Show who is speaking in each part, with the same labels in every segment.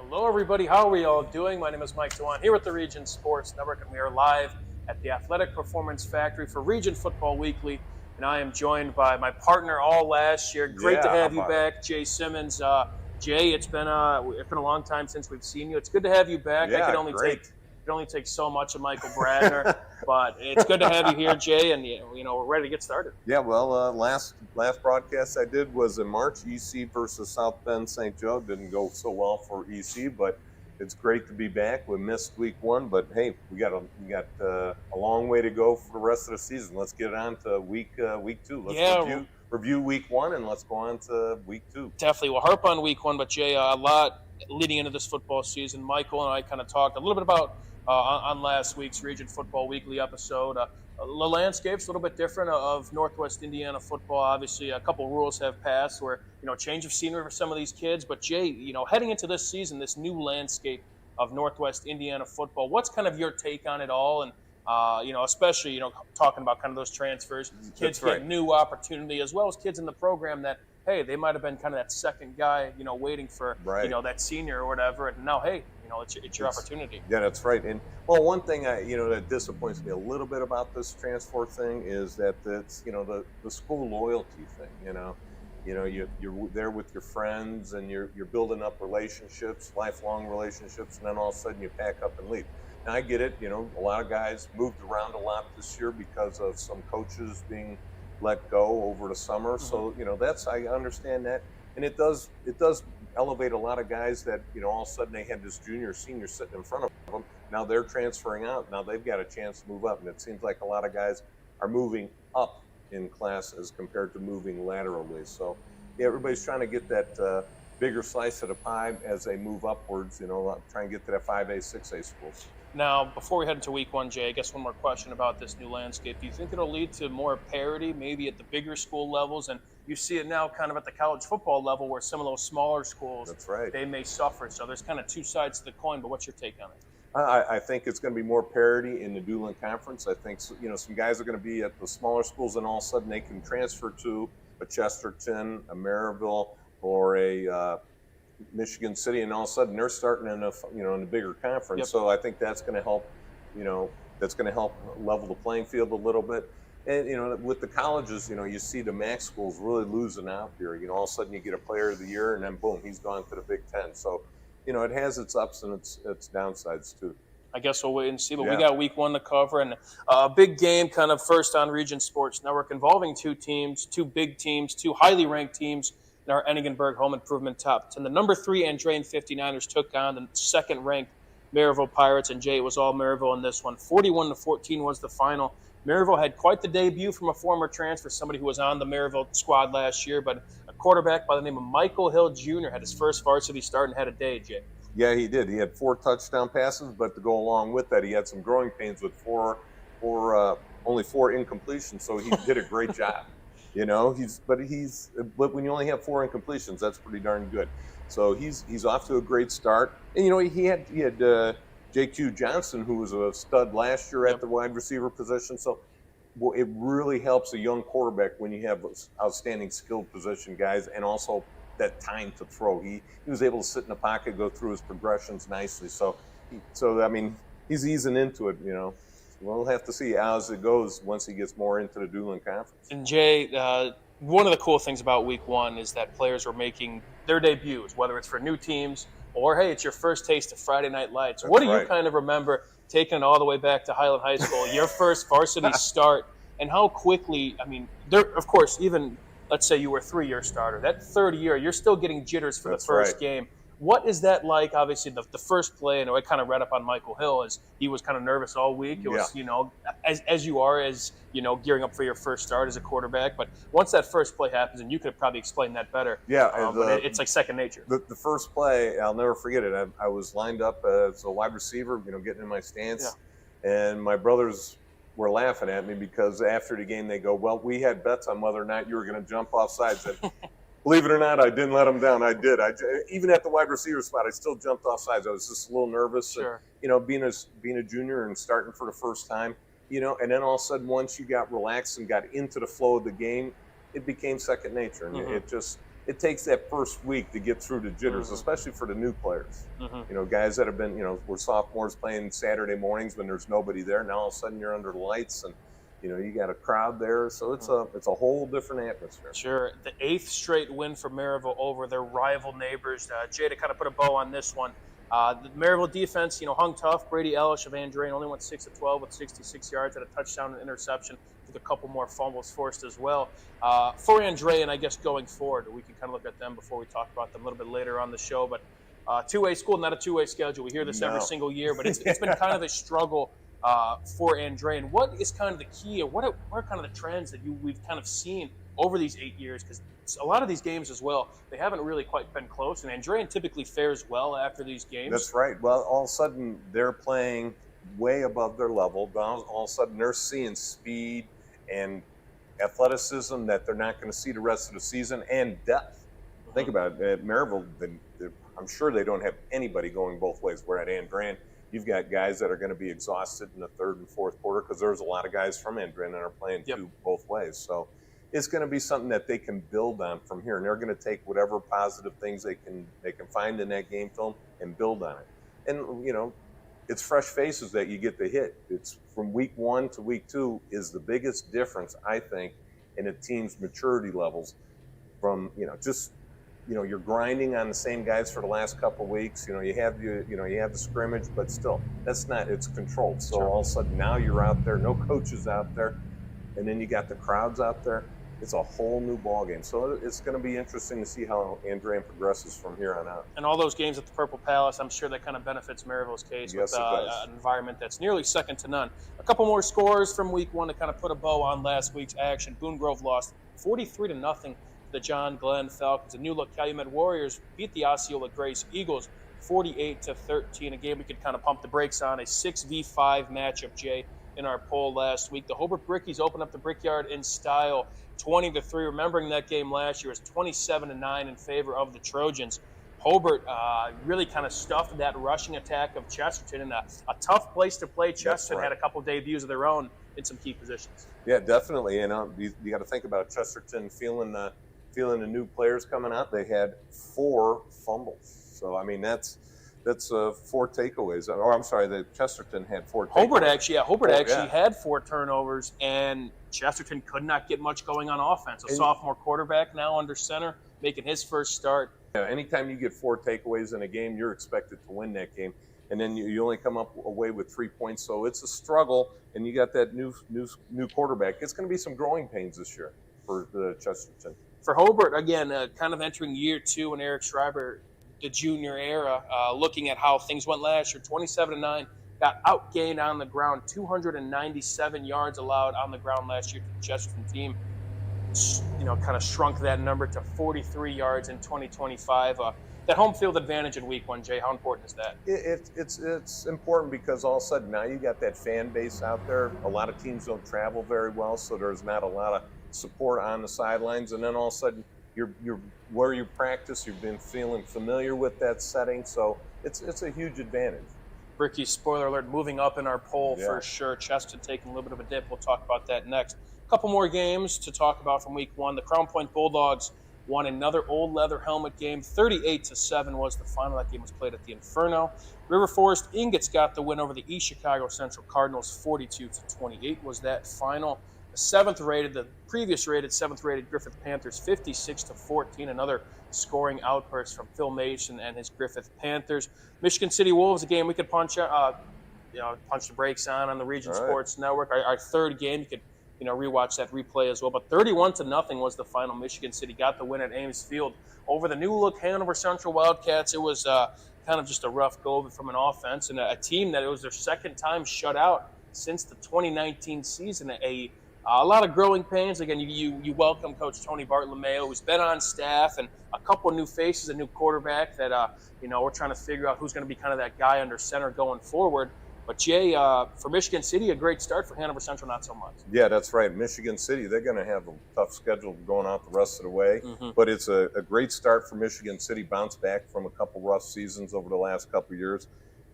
Speaker 1: Hello, everybody. How are we all doing? My name is Mike Dewan here with the Region Sports Network, and we are live at the Athletic Performance Factory for Region Football Weekly. And I am joined by my partner all last year. Great to
Speaker 2: Yeah, how
Speaker 1: have you
Speaker 2: about it?
Speaker 1: back, Jay Simmons. Jay, it's been a long time since we've seen you. It's good to have you back. I
Speaker 2: Yeah,
Speaker 1: could
Speaker 2: great.
Speaker 1: only take so much of Michael Bradner, but it's good to have you here, Jay. And we're ready to get started.
Speaker 2: Yeah, well, last broadcast I did was in March. EC versus South Bend St. Joe didn't go so well for EC, but it's great to be back. We missed week one, but hey, we got a long way to go for the rest of the season. Let's get on to week two. Let's
Speaker 1: Yeah,
Speaker 2: review week one, and let's go on to week two.
Speaker 1: definitely. We'll harp on week one, but Jay, a lot leading into this football season. Michael and I kind of talked a little bit about on last week's Region Football Weekly episode. The landscape's a little bit different of Northwest Indiana football. Obviously, a couple rules have passed where, change of scenery for some of these kids. But Jay, heading into this season, this new landscape of Northwest Indiana football, what's kind of your take on it all? And especially, talking about kind of those transfers, kids
Speaker 2: That's right.
Speaker 1: get new opportunity, as well as kids in the program that, hey, they might have been kind of that second guy, waiting for,
Speaker 2: Right.
Speaker 1: that senior or whatever. And now, hey, it's your opportunity.
Speaker 2: Yeah, that's right. And well, one thing that disappoints me a little bit about this transfer thing is that it's the school loyalty thing. You're there with your friends and you're building up relationships, lifelong relationships, and then all of a sudden you pack up and leave. Now I get it. A lot of guys moved around a lot this year because of some coaches being let go over the summer. So I understand that, and it does elevate a lot of guys that all of a sudden they had this junior senior sitting in front of them. Now they're transferring out. Now they've got a chance to move up, and it seems like a lot of guys are moving up in class as compared to moving laterally. So yeah, everybody's trying to get that bigger slice of the pie as they move upwards. Try and get to that 5A, 6A schools.
Speaker 1: Now, before we head into week one, Jay, I guess one more question about this new landscape. Do you think it'll lead to more parity, maybe at the bigger school levels? And you see it now kind of at the college football level where some of those smaller schools,
Speaker 2: That's right.
Speaker 1: they may suffer. So there's kind of two sides to the coin, but what's your take on it?
Speaker 2: I think it's going to be more parity in the Duland Conference. I think some guys are going to be at the smaller schools, and all of a sudden they can transfer to a Chesterton, a Maryville, or a Michigan City, and all of a sudden they're starting in the bigger conference.
Speaker 1: Yep.
Speaker 2: So I think that's going to help. That's going to help level the playing field a little bit. And with the colleges, you see the MAC schools really losing out here. All of a sudden you get a Player of the Year, and then boom, he's gone to the Big Ten. So it has its ups and its downsides too.
Speaker 1: I guess we'll wait and see. But
Speaker 2: Yeah.
Speaker 1: we got week one to cover, and a big game kind of first on Region Sports Network involving two teams, two big teams, two highly ranked teams in our Enigenberg Home Improvement Top 10. The number 3 Andrean 59ers took on the second ranked Maryville Pirates, and Jay, it was all Maryville in this one. 41-14 was the final. Maryville had quite the debut from a former transfer, somebody who was on the Maryville squad last year, but a quarterback by the name of Michael Hill Jr. had his first varsity start and had a day, Jay.
Speaker 2: Yeah, he did. He had 4 touchdown passes, but to go along with that, he had some growing pains with only 4 incompletions. So he did a great job. But when you only have 4 incompletions, that's pretty darn good. So he's off to a great start. And he had J.Q. Johnson, who was a stud last year at the wide receiver position. So it really helps a young quarterback when you have outstanding skilled position guys, and also that time to throw. He was able to sit in the pocket, go through his progressions nicely. So he's easing into it. We'll have to see how it goes once he gets more into the Duland Conference.
Speaker 1: And Jay, one of the cool things about week one is that players were making their debuts, whether it's for new teams or, hey, it's your first taste of Friday Night Lights.
Speaker 2: That's
Speaker 1: what do you
Speaker 2: right.
Speaker 1: kind of remember taking it all the way back to Highland High School, your first varsity start, and how quickly, of course, even let's say you were a 3-year starter, that third year, you're still getting jitters for
Speaker 2: That's
Speaker 1: the first
Speaker 2: right.
Speaker 1: game. What is that like? Obviously, the first play, and I kind of read up on Michael Hill, as he was kind of nervous all week. It was, as you are, gearing up for your first start as a quarterback. But once that first play happens, and you could probably explain that better.
Speaker 2: Yeah,
Speaker 1: but it's like second nature.
Speaker 2: The first play, I'll never forget it. I was lined up as a wide receiver, getting in my stance, and my brothers were laughing at me because after the game they go, "Well, we had bets on whether or not you were going to jump off sides." And believe it or not, I didn't let them down. I did. Even at the wide receiver spot, I still jumped off sides. I was just a little nervous.
Speaker 1: Sure.
Speaker 2: And, being a junior and starting for the first time, and then all of a sudden, once you got relaxed and got into the flow of the game, it became second nature. And it just, it takes that first week to get through the jitters,
Speaker 1: Mhm.
Speaker 2: especially for the new players.
Speaker 1: Mhm.
Speaker 2: Guys that have been, we're sophomores playing Saturday mornings when there's nobody there. Now all of a sudden you're under the lights and you got a crowd there, so it's
Speaker 1: Mhm.
Speaker 2: a whole different atmosphere.
Speaker 1: Sure. The eighth straight win for Maryville over their rival neighbors. Jay, to kind of put a bow on this one, the Maryville defense, hung tough. Brady Ellish of Andrain only went 6 of 12 with 66 yards, had a touchdown and interception with a couple more fumbles forced as well. For Andrain, I guess going forward, we can kind of look at them before we talk about them a little bit later on the show. But two-way school, not a two-way schedule. We hear this every
Speaker 2: No.
Speaker 1: single year, but it's been kind of a struggle for Andrain. What is kind of the key, or what are kind of the trends that we've kind of seen over these 8 years? Because a lot of these games as well, they haven't really quite been close, and Andrain typically fares well after these games.
Speaker 2: That's right. Well, all of a sudden they're playing way above their level. All of a sudden they're seeing speed and athleticism that they're not going to see the rest of the season, and depth. Think about it. At Maryville, I'm sure they don't have anybody going both ways. Where at Andran, you've got guys that are going to be exhausted in the third and fourth quarter because there's a lot of guys from Andran that are playing both ways. So it's going to be something that they can build on from here, and they're going to take whatever positive things they can find in that game film and build on it. And it's fresh faces that you get to hit. It's from week 1 to week 2 is the biggest difference, I think, in a team's maturity levels. From you're grinding on the same guys for the last couple of weeks. You have the scrimmage, but still, it's controlled. So all of a sudden now you're out there, no coaches out there, and then you got the crowds out there. It's a whole new ball game. So it's going to be interesting to see how Andran progresses from here on out.
Speaker 1: And all those games at the Purple Palace, I'm sure that kind of benefits Maryville's case
Speaker 2: Yes,
Speaker 1: with an environment that's nearly second to none. A couple more scores from week 1 to kind of put a bow on last week's action. Boone Grove lost 43-0 to the John Glenn Falcons. The New Look Calumet Warriors beat the Osceola Grace Eagles 48-13. A game we could kind of pump the brakes on. A 6v5 matchup, Jay, in our poll last week. The Hobart Brickies opened up the Brickyard in style 20-3. Remembering that game last year was 27-9 in favor of the Trojans. Hobart really kind of stuffed that rushing attack of Chesterton in a tough place to play. Chesterton had a couple debuts of their own in some key positions.
Speaker 2: Yeah, definitely. And you got to think about Chesterton feeling the new players coming out. They had 4 fumbles. So I mean that's 4 takeaways. Or I'm sorry, the Chesterton had 4 takeaways.
Speaker 1: Hobart actually had 4 turnovers, and Chesterton could not get much going on offense. A sophomore quarterback now under center, making his first start.
Speaker 2: Yeah, anytime you get 4 takeaways in a game, you're expected to win that game. And then you only come away with 3 points. So it's a struggle, and you got that new quarterback. It's going to be some growing pains this year for the Chesterton.
Speaker 1: For Hobart, again, kind of entering year 2 in Eric Schreiber, the junior era, looking at how things went last year, 27-9, got outgained on the ground, 297 yards allowed on the ground last year to the Chesterton team. Kind of shrunk that number to 43 yards in 2025. That home field advantage in week 1, Jay, how important is that?
Speaker 2: It's important because all of a sudden now you got that fan base out there. A lot of teams don't travel very well, so there's not a lot of support on the sidelines. And then all of a sudden you're where you practice, you've been feeling familiar with that setting, so it's a huge advantage.
Speaker 1: Ricky, spoiler alert, moving up in our poll for sure. Chesterton taking a little bit of a dip. We'll talk about that next. A couple more games to talk about from week 1. The Crown Point Bulldogs won another old leather helmet game. 38-7 was the final. That game was played at the Inferno. River Forest Ingots got the win over the East Chicago Central Cardinals. 42-28 was that final. The previous rated 7th rated Griffith Panthers, 56-14. Another scoring outburst from Phil Mason and his Griffith Panthers. Michigan City Wolves, a game we could punch the brakes on the Region Sports Network. Our third game, you could rewatch that replay as well. But 31-0 was the final. Michigan City got the win at Ames Field over the new look Hanover Central Wildcats. It was kind of just a rough go from an offense and a team that it was their second time shut out since the 2019 season. A lot of growing pains. Again, you welcome Coach Tony Bartolomeo, who's been on staff, and a couple of new faces, a new quarterback that we're trying to figure out who's going to be kind of that guy under center going forward. But Jay, for Michigan City, a great start. For Hanover Central, not so much.
Speaker 2: Yeah, that's right. Michigan City, they're going to have a tough schedule going out the rest of the way.
Speaker 1: Mm-hmm.
Speaker 2: But it's a great start for Michigan City, bounced back from a couple rough seasons over the last couple of years.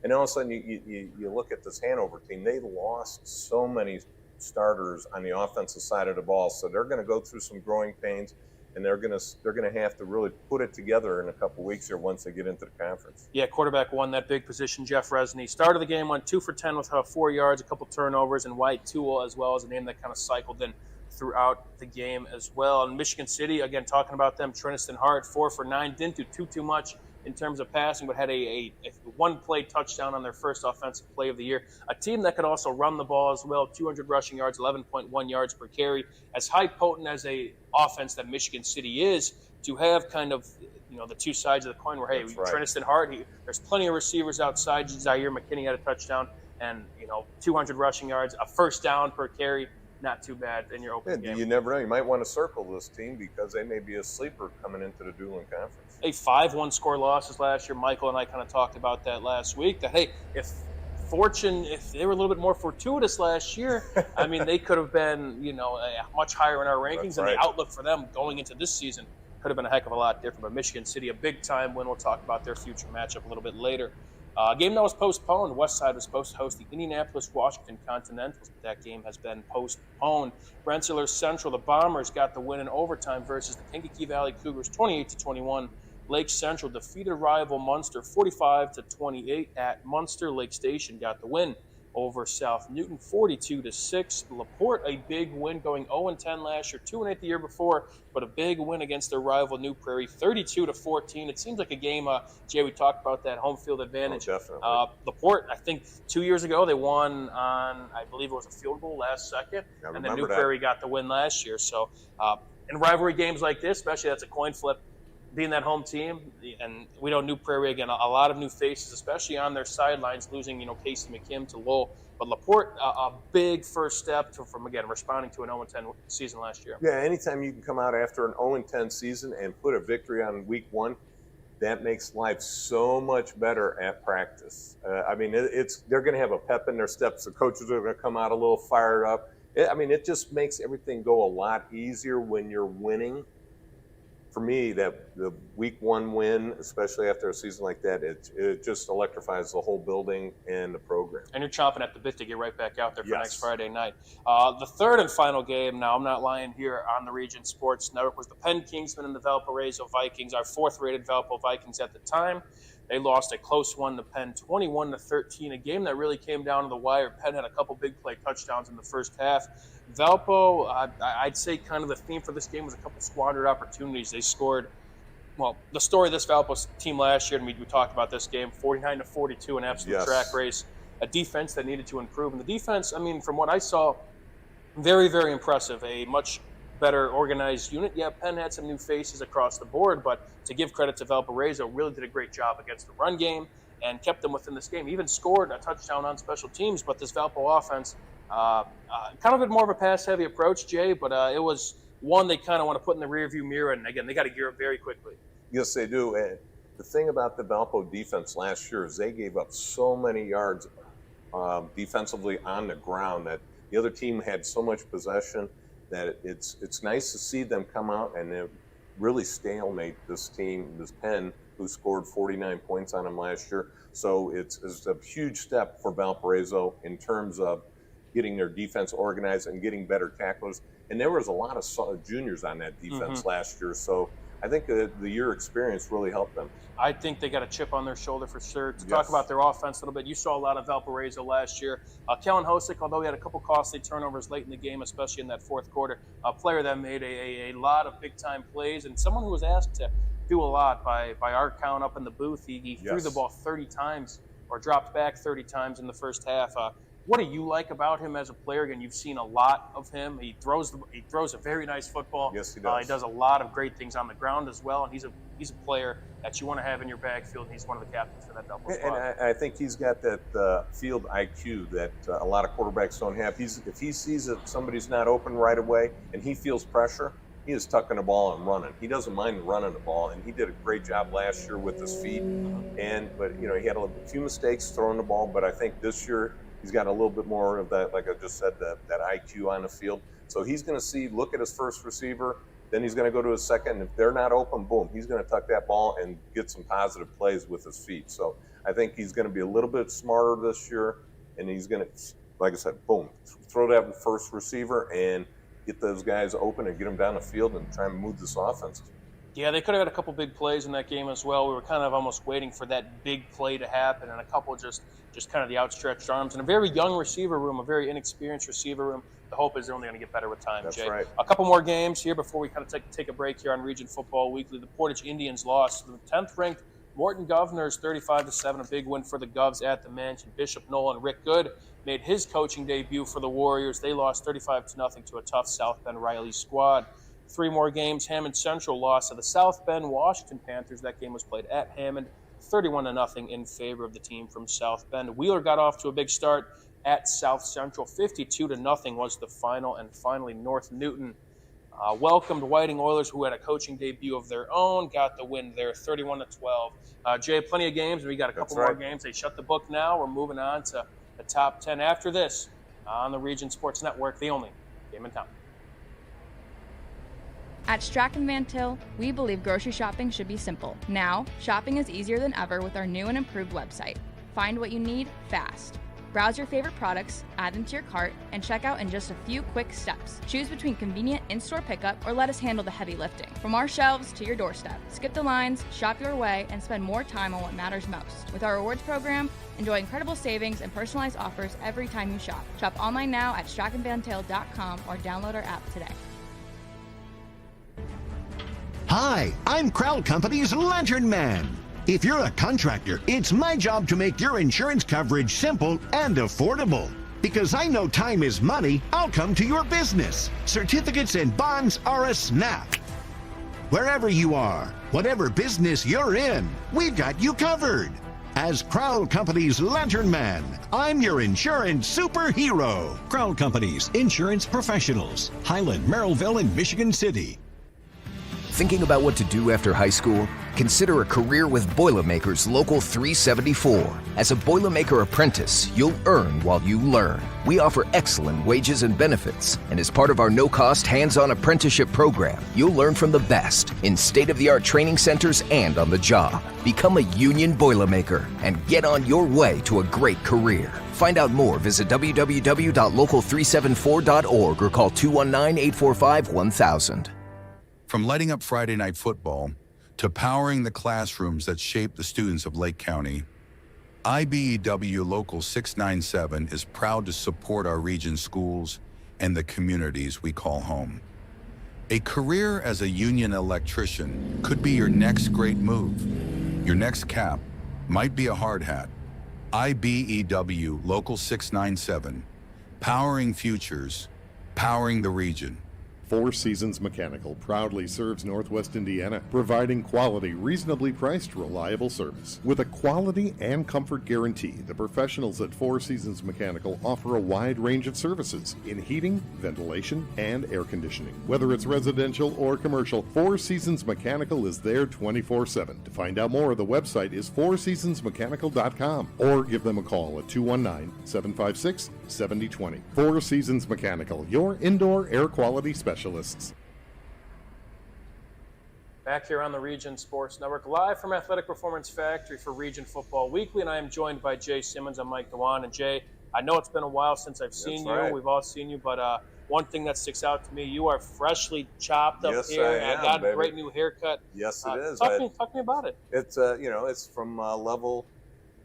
Speaker 2: And all of a sudden, you look at this Hanover team, they lost so many starters on the offensive side of the ball. So they're going to go through some growing pains. and they're gonna have to really put it together in a couple weeks here once they get into the conference.
Speaker 1: Yeah, quarterback won that big position. Jeff Resney started the game, went 2 for 10 with 4 yards, a couple turnovers, and White Tool as well as a name that kind of cycled in throughout the game as well. And Michigan City, again, talking about them, Treniston Hart, 4 for 9, didn't do too much in terms of passing, but had a one-play touchdown on their first offensive play of the year. A team that could also run the ball as well, 200 rushing yards, 11.1 yards per carry. As high potent as a offense that Michigan City is, to have kind of the two sides of the coin where, hey,
Speaker 2: That's right.
Speaker 1: Treniston Hart, there's plenty of receivers outside. Zaire McKinney had a touchdown and 200 rushing yards, a first down per carry. Not too bad in your open game.
Speaker 2: You never know. You might want to circle this team because they may be a sleeper coming into the Dueling Conference.
Speaker 1: A 5-1 score losses last year. Michael and I kind of talked about that last week. That, hey, if they were a little bit more fortuitous last year, I mean, they could have been, much higher in our rankings.
Speaker 2: That's
Speaker 1: and
Speaker 2: right.
Speaker 1: The outlook for them going into this season could have been a heck of a lot different. But Michigan City, a big-time win. We'll talk about their future matchup a little bit later. A game that was postponed. Westside was supposed to host the Indianapolis-Washington Continentals, but that game has been postponed. Rensselaer Central, the Bombers, got the win in overtime versus the Kankakee Valley Cougars, 28-21. Lake Central defeated rival Munster 45-28 at Munster. Lake Station got the win over South Newton 42-6. LaPorte, a big win, going 0-10 last year, 2-8 the year before, but a big win against their rival New Prairie, 32-14. It seems like a game, Jay, we talked about that home field advantage.
Speaker 2: Oh, definitely.
Speaker 1: LaPorte, I think 2 years ago, they won on, I believe it was a field goal last second, and then New Prairie got the win last year. So in rivalry games like this, especially that's a coin flip, being that home team, and we know New Prairie, again, a lot of new faces, especially on their sidelines, losing, Casey McKim to Lowell. But LaPorte, a big first step from, again, responding to an 0-10 season last year.
Speaker 2: Yeah, anytime you can come out after an 0-10 season and put a victory on week 1, that makes life so much better at practice. I mean, they're going to have a pep in their steps. The coaches are going to come out a little fired up. It just makes everything go a lot easier when you're winning. For me, that the week 1 win, especially after a season like that, it just electrifies the whole building and the program.
Speaker 1: And you're chomping at the bit to get right back out there for
Speaker 2: Yes.
Speaker 1: next Friday night. The third and final game, now I'm not lying here on the Region Sports Network, was the Penn Kingsmen and the Valparaiso Vikings, our 4th-rated Valpo Vikings at the time. They lost a close one to Penn, 21-13, a game that really came down to the wire. Penn had a couple big play touchdowns in the first half. Valpo, I'd say kind of the theme for this game was a couple squandered opportunities. They scored, well, the story of this Valpo team last year, and we talked about this game, 49-42, an absolute
Speaker 2: Yes.
Speaker 1: track race, a defense that needed to improve. And the defense, I mean, from what I saw, very, very impressive, a much better organized unit. Yeah, Penn had some new faces across the board, but to give credit to Valparaiso, really did a great job against the run game and kept them within this game. Even scored a touchdown on special teams, but this Valpo offense, kind of a more of a pass-heavy approach, Jay, but it was one they kind of want to put in the rearview mirror, and again, they got to gear up very quickly.
Speaker 2: Yes, they do. And the thing about the Valpo defense last year is they gave up so many yards defensively on the ground that the other team had so much possession that it's nice to see them come out and really stalemate this team, this Penn, who scored 49 points on them last year. So it's a huge step for Valparaiso in terms of getting their defense organized and getting better tacklers. And there was a lot of juniors on that defense last year. So I think the year experience really helped them.
Speaker 1: I think they got a chip on their shoulder for sure. To
Speaker 2: Yes.
Speaker 1: talk about their offense a little bit, you saw a lot of Valparaiso last year. Kellen Hosick, although he had a couple costly turnovers late in the game, especially in that fourth quarter, a player that made a lot of big-time plays and someone who was asked to do a lot by our count up in the booth. He threw the ball 30 times or dropped back 30 times in the first half. What do you like about him as a player? Again, you've seen a lot of him. He throws a very nice football.
Speaker 2: Yes, he does.
Speaker 1: He does a lot of great things on the ground as well, and he's a player that you want to have in your backfield. He's one of the captains for that double squad.
Speaker 2: And I think he's got that field IQ that a lot of quarterbacks don't have. If he sees that somebody's not open right away and he feels pressure, he is tucking the ball and running. He doesn't mind running the ball, and he did a great job last year with his feet. But he had a few mistakes throwing the ball, but I think this year he's got a little bit more of that, like I just said, that IQ on the field. So he's going to look at his first receiver, then he's going to go to his second, and if they're not open, boom, he's going to tuck that ball and get some positive plays with his feet. So I think he's going to be a little bit smarter this year, and he's going to, like I said, boom, throw that first receiver, and get those guys open and get them down the field and try and move this offense.
Speaker 1: Yeah, they could have had a couple big plays in that game as well. We were kind of almost waiting for that big play to happen, and a couple just kind of the outstretched arms. And a very young receiver room, a very inexperienced receiver room. The hope is they're only going to get better with time,
Speaker 2: That's
Speaker 1: Jay.
Speaker 2: right.
Speaker 1: A couple more games here before we kind of take a break here on Region Football Weekly. The Portage Indians lost to the 10th-ranked Morton Governors 35-7, a big win for the Govs at the Mansion. Bishop Nolan Rick Good made his coaching debut for the Warriors. They lost 35-0 to a tough South Bend Riley squad. Three more games. Hammond Central lost to the South Bend Washington Panthers. That game was played at Hammond, 31-0 in favor of the team from South Bend. Wheeler got off to a big start at South Central. 52-0 was the final. And finally, North Newton welcomed Whiting Oilers, who had a coaching debut of their own, got the win there, 31-12. Jay, plenty of games. We got a couple more games. They shut the book now. We're moving on to the top 10 after this on the Region Sports Network, the only game in town.
Speaker 3: At Strachan Van Til, we believe grocery shopping should be simple. Now, shopping is easier than ever with our new and improved website. Find what you need fast. Browse your favorite products, add them to your cart, and check out in just a few quick steps. Choose between convenient in-store pickup or let us handle the heavy lifting. From our shelves to your doorstep, skip the lines, shop your way, and spend more time on what matters most. With our rewards program, enjoy incredible savings and personalized offers every time you shop. Shop online now at strachanvantil.com or download our app today.
Speaker 4: Hi, I'm Crowell Company's Lantern Man. If you're a contractor, it's my job to make your insurance coverage simple and affordable. Because I know time is money, I'll come to your business. Certificates and bonds are a snap. Wherever you are, whatever business you're in, we've got you covered. As Crowell Company's Lantern Man, I'm your insurance superhero.
Speaker 5: Crowell Company's insurance professionals. Highland, Merrillville, and Michigan City.
Speaker 6: Thinking about what to do after high school? Consider a career with Boilermakers Local 374. As a Boilermaker apprentice, you'll earn while you learn. We offer excellent wages and benefits, and as part of our no-cost hands-on apprenticeship program, you'll learn from the best in state-of-the-art training centers and on the job. Become a union Boilermaker and get on your way to a great career. Find out more, visit www.local374.org or call 219-845-1000.
Speaker 7: From lighting up Friday night football to powering the classrooms that shape the students of Lake County, IBEW Local 697 is proud to support our region schools and the communities we call home. A career as a union electrician could be your next great move. Your next cap might be a hard hat. IBEW Local 697, powering futures, powering the region.
Speaker 8: Four Seasons Mechanical proudly serves Northwest Indiana, providing quality, reasonably priced, reliable service. With a quality and comfort guarantee, the professionals at Four Seasons Mechanical offer a wide range of services in heating, ventilation, and air conditioning. Whether it's residential or commercial, Four Seasons Mechanical is there 24/7. To find out more, the website is fourseasonsmechanical.com or give them a call at 219-756-7020. Four Seasons Mechanical, your indoor air quality specialist.
Speaker 1: Back here on the Region Sports Network, live from Athletic Performance Factory for Region Football Weekly, and I am joined by Jay Simmons. I'm Mike Dewan, and Jay, I know it's been a while since I've seen you. Right. We've all seen you, but one thing that sticks out to me, you are freshly chopped up here. I got a great new haircut.
Speaker 2: Yes, it is.
Speaker 1: Talk to me about it.
Speaker 2: It's it's from Level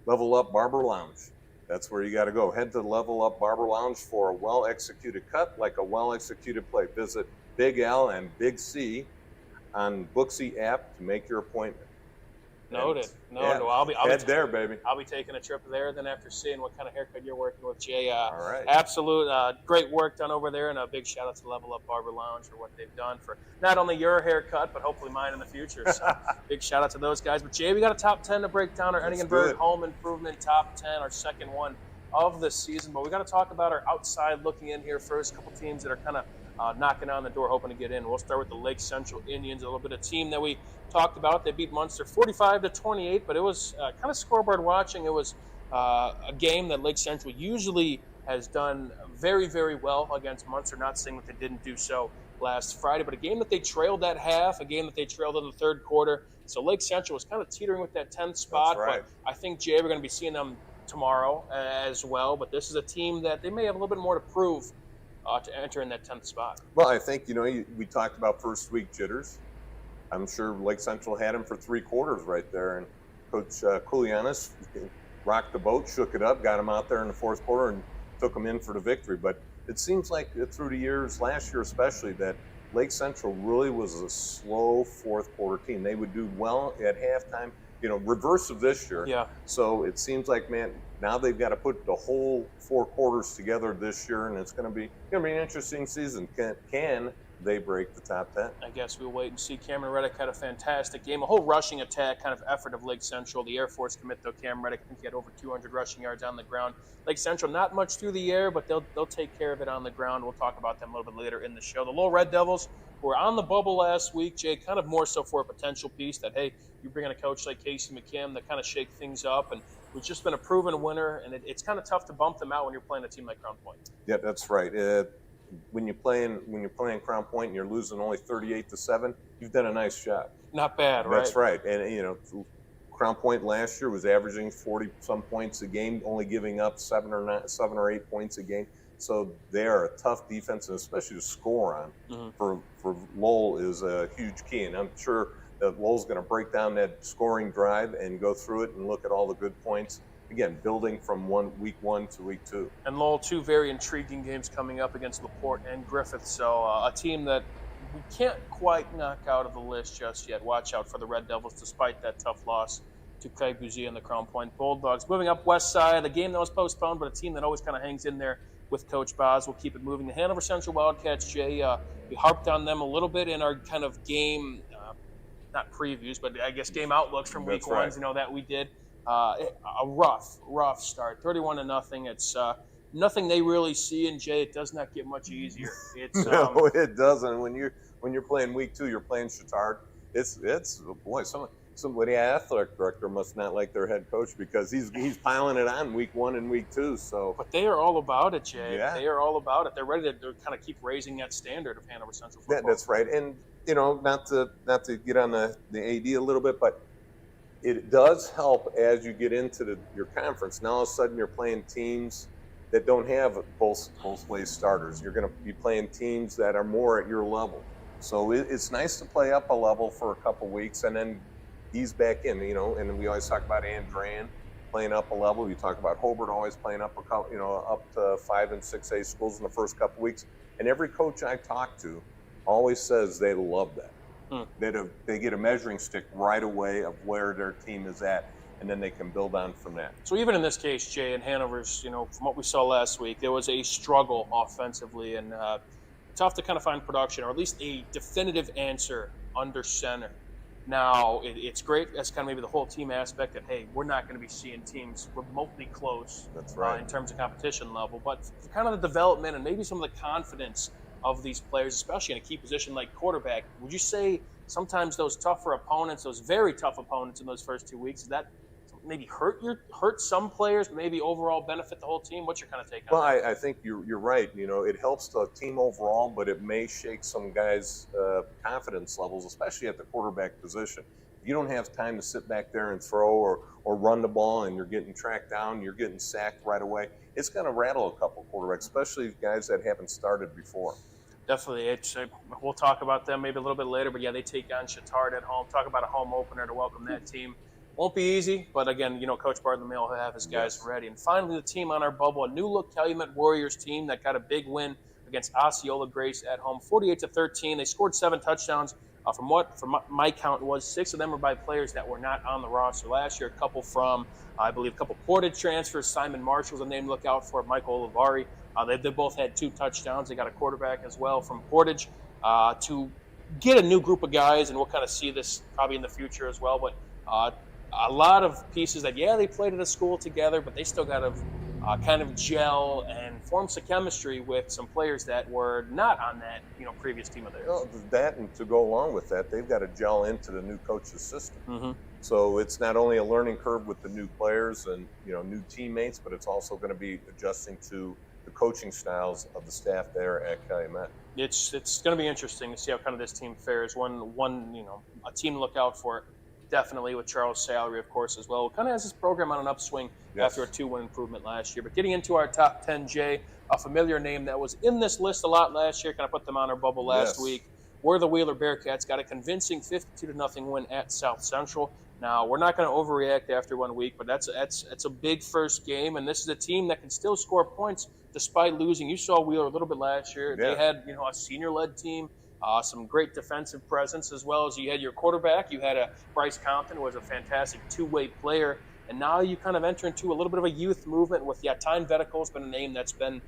Speaker 2: Up Barber Lounge. That's where you got to go. Head to Level Up Barber Lounge for a well-executed cut, like a well-executed play. Visit Big L and Big C on Booksy app to make your appointment.
Speaker 1: Noted.
Speaker 2: Yeah.
Speaker 1: I'll be
Speaker 2: there, baby.
Speaker 1: I'll be taking a trip there then after seeing what kind of haircut you're working with, Jay.
Speaker 2: All right.
Speaker 1: Absolute great work done over there, and a big shout out to Level Up Barber Lounge for what they've done for not only your haircut, but hopefully mine in the future. So big shout out to those guys. But Jay, we got a top 10 to break down, our Enningenberg Home Improvement Top 10, our second one of the season. But we got to talk about our outside looking in here first. A couple teams that are kind of knocking on the door, hoping to get in. We'll start with the Lake Central Indians, a little bit of team that we talked about. They beat Munster 45-28, but it was kind of scoreboard watching. It was a game that Lake Central usually has done very, very well against Munster. Not saying that they didn't do so last Friday, but a game that they trailed at half, a game that they trailed in the third quarter. So Lake Central was kind of teetering with that 10th spot.
Speaker 2: That's right.
Speaker 1: But I think, Jay, we're going to be seeing them tomorrow as well. But this is a team that they may have a little bit more to prove to enter in that 10th spot.
Speaker 2: Well, I think, we talked about first week jitters. I'm sure Lake Central had him for 3 quarters right there. And Coach Koulianis rocked the boat, shook it up, got him out there in the 4th quarter and took him in for the victory. But it seems like through the years, last year especially, that Lake Central really was a slow 4th quarter team. They would do well at halftime, reverse of this year.
Speaker 1: Yeah.
Speaker 2: So it seems like, man, now they've got to put the whole 4 quarters together this year, and it's going to be an interesting season. Can they break the top 10?
Speaker 1: I guess we'll wait and see. Cameron Reddick had a fantastic game. A whole rushing attack kind of effort of Lake Central. The Air Force commit, though, Cameron Reddick, I think he had over 200 rushing yards on the ground. Lake Central, not much through the air, but they'll take care of it on the ground. We'll talk about them a little bit later in the show. The Lowell Red Devils were on the bubble last week, Jay, kind of more so for a potential piece that, hey, you bring in a coach like Casey McKim that kind of shake things up, and who's just been a proven winner, and it's kind of tough to bump them out when you're playing a team like Crown Point.
Speaker 2: Yeah, that's right. When you're playing Crown Point and you're losing only 38-7, you've done a nice job.
Speaker 1: Not bad, right?
Speaker 2: That's right. And Crown Point last year was averaging 40 some points a game, only giving up 7 or 8 points a game. So they are a tough defense, and especially to score on for Lowell is a huge key. And I'm sure that Lowell's going to break down that scoring drive and go through it and look at all the good points. Again, building from week 1 to week 2.
Speaker 1: And Lowell, 2 very intriguing games coming up against LaPorte and Griffith. So a team that we can't quite knock out of the list just yet. Watch out for the Red Devils, despite that tough loss to Craig Buzy and the Crown Point Bulldogs. Moving up west side, a game that was postponed, but a team that always kind of hangs in there with Coach Boz. We'll keep it moving. The Hanover Central Wildcats, Jay, we harped on them a little bit in our kind of game, not previews, but I guess game outlooks from week ones, that we did. A rough start, 31-0. It's nothing they really see, and Jay, it does not get much easier. It's
Speaker 2: no, it doesn't. When you're playing week 2, you're playing Chittard. It's boy, somebody athletic director must not like their head coach because he's piling it on week 1 and week 2. So,
Speaker 1: but they are all about it, Jay.
Speaker 2: Yeah.
Speaker 1: They are all about it. They're ready to kind of keep raising that standard of Hanover Central football.
Speaker 2: That's right. And not to get on the AD a little bit, but it does help as you get into your conference. Now all of a sudden you're playing teams that don't have both ways starters. You're going to be playing teams that are more at your level. So it's nice to play up a level for a couple weeks and then ease back in. And we always talk about Andran playing up a level. We talk about Hobart always playing up up to 5 and 6A schools in the first couple weeks. And every coach I talk to always says they love that. They get a measuring stick right away of where their team is at, and then they can build on from that.
Speaker 1: So even in this case, Jay, in Hanover's, from what we saw last week, there was a struggle offensively and tough to kind of find production, or at least a definitive answer under center. Now, it's great. That's kind of maybe the whole team aspect that, hey, we're not going to be seeing teams remotely close.
Speaker 2: That's right.
Speaker 1: In terms of competition level. But for kind of the development and maybe some of the confidence of these players, especially in a key position like quarterback, would you say sometimes those tougher opponents, those very tough opponents in those first 2 weeks, is that maybe hurt some players, but maybe overall benefit the whole team? What's your kind of take on that?
Speaker 2: Well, I think you're right. It helps the team overall, but it may shake some guys' confidence levels, especially at the quarterback position. If you don't have time to sit back there and throw or run the ball and you're getting tracked down, you're getting sacked right away, it's going to rattle a couple quarterbacks, especially guys that haven't started before.
Speaker 1: Definitely. We'll talk about them maybe a little bit later, but yeah, they take on Chittard at home. Talk about a home opener to welcome that team. Won't be easy, but again, Coach Bartlett will have his guys ready. And finally, the team on our bubble, a new-look Calumet Warriors team that got a big win against Osceola Grace at home, 48-13. They scored 7 touchdowns. From my count, was 6 of them were by players that were not on the roster last year. A couple from, I believe, a couple Portage transfers. Simon Marshall's a name to look out for. Michael Olivari. They both had 2 touchdowns. They got a quarterback as well from Portage to get a new group of guys, and we'll kind of see this probably in the future as well. But a lot of pieces that, they played at a school together, but they still got to kind of gel and form some chemistry with some players that were not on that previous team of theirs.
Speaker 2: Well, that, and to go along with that, they've got to gel into the new coach's system.
Speaker 1: Mm-hmm.
Speaker 2: So it's not only a learning curve with the new players and new teammates, but it's also going to be adjusting to the coaching styles of the staff there at Calumet.
Speaker 1: It's going to be interesting to see how kind of this team fares. One a team to look out for. definitely with Charles' salary, of course, as well. Kind of has this program on an upswing after a 2-win improvement last year. But getting into our top 10, Jay, a familiar name that was in this list a lot last year, kind of put them on our bubble last week, were the Wheeler Bearcats. Got a convincing 52-0 win at South Central. Now, we're not going to overreact after 1 week, but that's a big first game, and this is a team that can still score points despite losing. You saw Wheeler a little bit last year. They had, a senior-led team. Some great defensive presence, as well as you had your quarterback. You had Bryce Compton, who was a fantastic two-way player. And now you kind of enter into a little bit of a youth movement with, Tyne Veticol's been a name that's been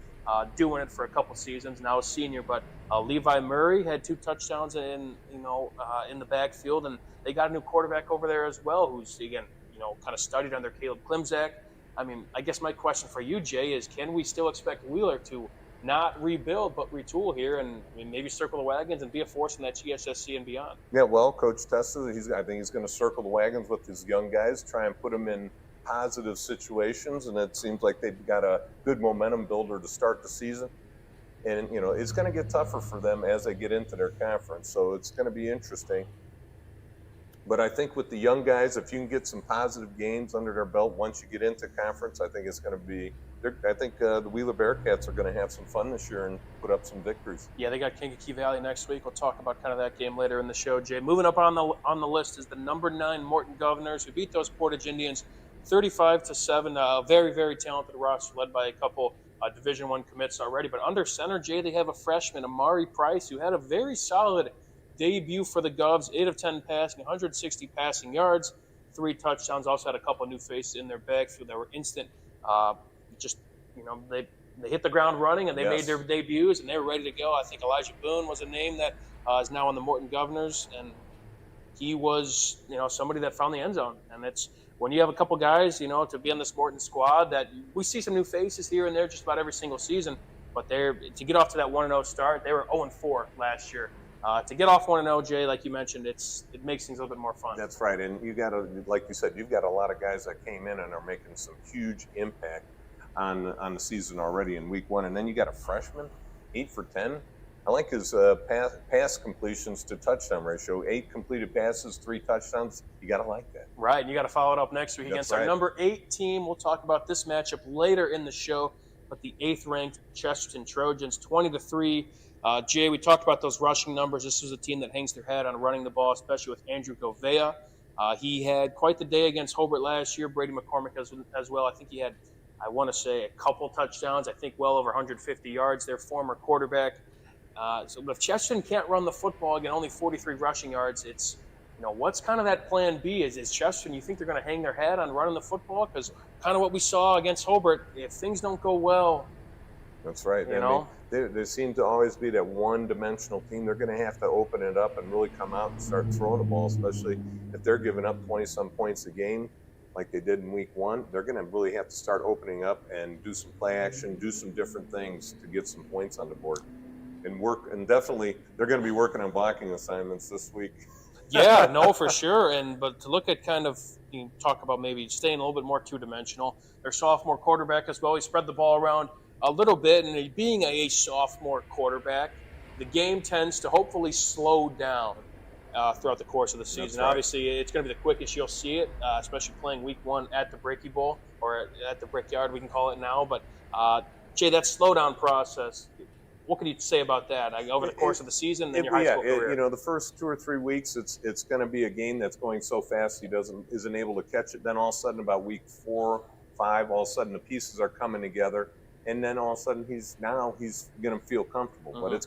Speaker 1: doing it for a couple seasons, now a senior. But Levi Murray had 2 touchdowns in the backfield, and they got a new quarterback over there as well, who's, again, kind of studied under Caleb Klimzak. I mean, I guess my question for you, Jay, is can we still expect Wheeler to not rebuild, but retool here and maybe circle the wagons and be a force in that GSSC and beyond?
Speaker 2: Yeah, well, Coach Testa, I think he's going to circle the wagons with his young guys, try and put them in positive situations, and it seems like they've got a good momentum builder to start the season. And, it's going to get tougher for them as they get into their conference, so it's going to be interesting. But I think with the young guys, if you can get some positive games under their belt once you get into conference, I think it's going to be I think the Wheeler Bearcats are going to have some fun this year and put up some victories.
Speaker 1: Yeah, they got Kankakee Valley next week. We'll talk about kind of that game later in the show, Jay. Moving up on the list is the number 9 Morton Governors, who beat those Portage Indians 35-7. Very, very talented roster led by a couple Division I commits already. But under center, Jay, they have a freshman, Amari Price, who had a very solid debut for the Govs. 8 of 10 passing, 160 passing yards, 3 touchdowns. Also had a couple new faces in their backfield that were instant. They hit the ground running and they made their debuts and they were ready to go. I think Elijah Boone was a name that is now on the Morton Governors, and he was somebody that found the end zone. And it's when you have a couple guys to be on this Morton squad that we see some new faces here and there just about every single season, but to get off to that 1-0 start, they were 0-4 last year. To get off 1-0, Jay, like you mentioned, it makes things a little bit more fun.
Speaker 2: That's right, and you got to, like you said, you've got a lot of guys that came in and are making some huge impact on the season already in week 1, and then you got a freshman, 8 for 10. I like his pass completions to touchdown ratio. 8 completed passes, 3 touchdowns. You got to like that.
Speaker 1: Right, and you got to follow it up next week against our number 8 team. We'll talk about this matchup later in the show, but the 8th-ranked Chesterton Trojans, 20-3. Jay, we talked about those rushing numbers. This is a team that hangs their hat on running the ball, especially with Andrew Govea. He had quite the day against Hobart last year. Brady McCormick as well. I think he had, I want to say, a couple touchdowns. I think well over 150 yards. Their former quarterback. So if Chesterton can't run the football, again, only 43 rushing yards, it's, what's kind of that plan B? Is Chesterton, you think they're going to hang their hat on running the football? Because kind of what we saw against Hobart, if things don't go well.
Speaker 2: That's right. They seem to always be that one-dimensional team. They're going to have to open it up and really come out and start throwing the ball, especially if they're giving up 20-some points a game like they did in week 1. They're going to really have to start opening up and do some play action, do some different things to get some points on the board. And definitely they're going to be working on blocking assignments this week.
Speaker 1: Yeah, no, for sure. But to look at you talk about maybe staying a little bit more two-dimensional. Their sophomore quarterback as well, he spread the ball around a little bit, and being a sophomore quarterback, the game tends to hopefully slow down throughout the course of the season. Right. Obviously, it's going to be the quickest you'll see it, especially playing week 1 at the Breaky Bowl, or at the Brickyard, we can call it now. But, Jay, that slowdown process, what can you say about that over the course of the season and your high school career?
Speaker 2: The first 2 or 3 weeks, it's going to be a game that's going so fast he isn't able to catch it. Then all of a sudden, about week 4, 5, all of a sudden the pieces are coming together. And then all of a sudden he's going to feel comfortable. Mm-hmm. But it's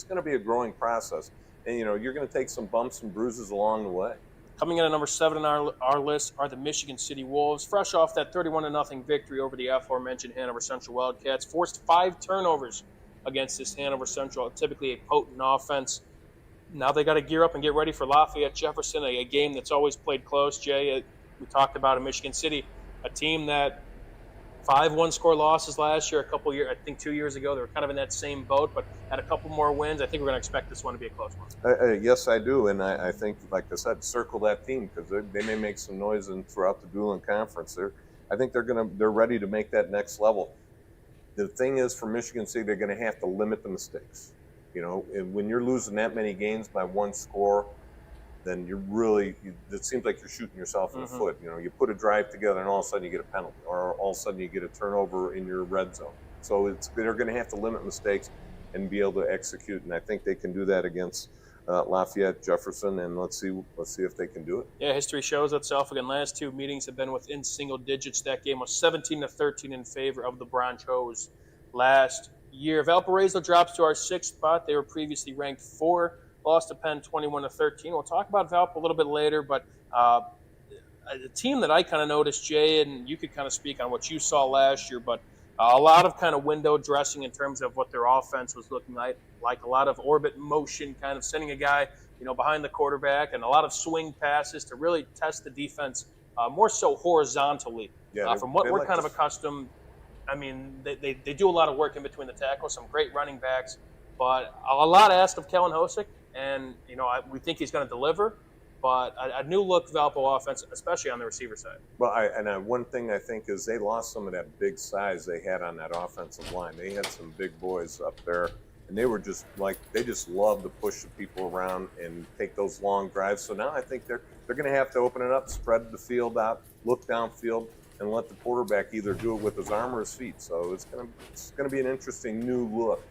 Speaker 2: going to be a growing process. And, you're going to take some bumps and bruises along the way.
Speaker 1: Coming in at number 7 on our list are the Michigan City Wolves. Fresh off that 31-0 victory over the aforementioned Hanover Central Wildcats. Forced 5 turnovers against this Hanover Central, typically a potent offense. Now they got to gear up and get ready for Lafayette Jefferson, a game that's always played close. Jay, we talked about in Michigan City, a team that 5 one-score losses last year, 2 years ago. They were kind of in that same boat, but had a couple more wins. I think we're going to expect this one to be a close one.
Speaker 2: Yes, I do, and I think, like I said, circle that team because they may make some noise throughout the Dueling Conference. I think they're ready to make that next level. The thing is, for Michigan City, they're going to have to limit the mistakes. When you're losing that many games by 1 score, then it seems like you're shooting yourself in the foot. You put a drive together and all of a sudden you get a penalty, or all of a sudden you get a turnover in your red zone. So they're going to have to limit mistakes and be able to execute, and I think they can do that against Lafayette, Jefferson, and let's see if they can do it.
Speaker 1: Yeah, history shows itself. Again, last two meetings have been within single digits. That game was 17-13 in favor of the Broncos last year. Valparaiso drops to our 6th spot. They were previously ranked 4, lost to Penn 21-13. We'll talk about Valp a little bit later, but a team that I kind of noticed, Jay, and you could kind of speak on what you saw last year, but a lot of kind of window dressing in terms of what their offense was looking like a lot of orbit motion, kind of sending a guy, behind the quarterback, and a lot of swing passes to really test the defense more so horizontally. From what we're kind of accustomed, I mean, they do a lot of work in between the tackles, some great running backs, but a lot asked of Kellen Hosick, and we think he's going to deliver. But a new look Valpo offense, especially on the receiver side.
Speaker 2: Well, one thing I think is they lost some of that big size they had on that offensive line. They had some big boys up there, and they were just they just love to push the people around and take those long drives. So now I think they're going to have to open it up, spread the field out, look downfield, and let the quarterback either do it with his arm or his feet. So it's going to be an interesting new look,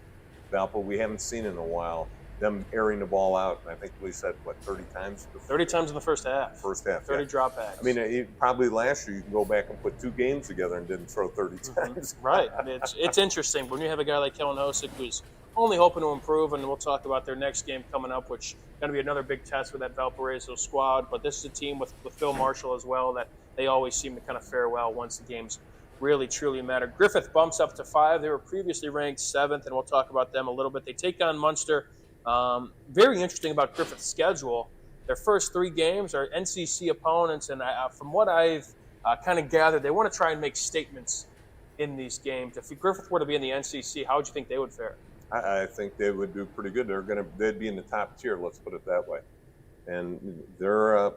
Speaker 2: Valpo, we haven't seen in a while. Them airing the ball out, I think we said, 30 times?
Speaker 1: 30 times in the first half. 30 dropbacks.
Speaker 2: I mean, probably last year you can go back and put 2 games together and didn't throw 30 times.
Speaker 1: Right. I mean, it's interesting. When you have a guy like Kellen Hosick who's only hoping to improve, and we'll talk about their next game coming up, which is going to be another big test for that Valparaiso squad. But this is a team with Phil Marshall as well that they always seem to kind of fare well once the games really, truly matter. Griffith bumps up to 5. They were previously ranked 7th, and we'll talk about them a little bit. They take on Munster. Very interesting about Griffith's schedule. Their first 3 games are NCC opponents, and from what I've kind of gathered, they want to try and make statements in these games. If Griffith were to be in the NCC, how would you think they would fare?
Speaker 2: I think they would do pretty good. They'd be in the top tier, let's put it that way. And they're,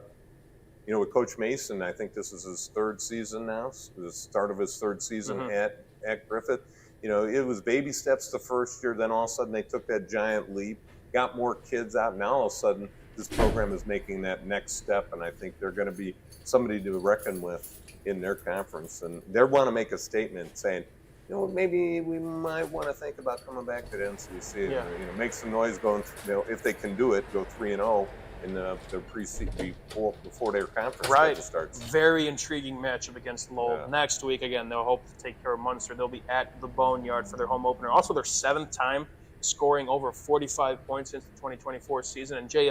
Speaker 2: with Coach Mason, I think this is his 3rd season now, the start of his 3rd season at Griffith. It was baby steps the first year, then all of a sudden they took that giant leap, got more kids out. Now all of a sudden this program is making that next step, and I think they're going to be somebody to reckon with in their conference. And they want to make a statement saying, maybe we might want to think about coming back to the NCC.
Speaker 1: Yeah.
Speaker 2: Make some noise going, if they can do it, go 3-0 in the before their conference schedule starts.
Speaker 1: Very intriguing matchup against Lowell. Next week, again, they'll hope to take care of Munster. They'll be at the Boneyard for their home opener. Also, their 7th time scoring over 45 points since the 2024 season. And Jay,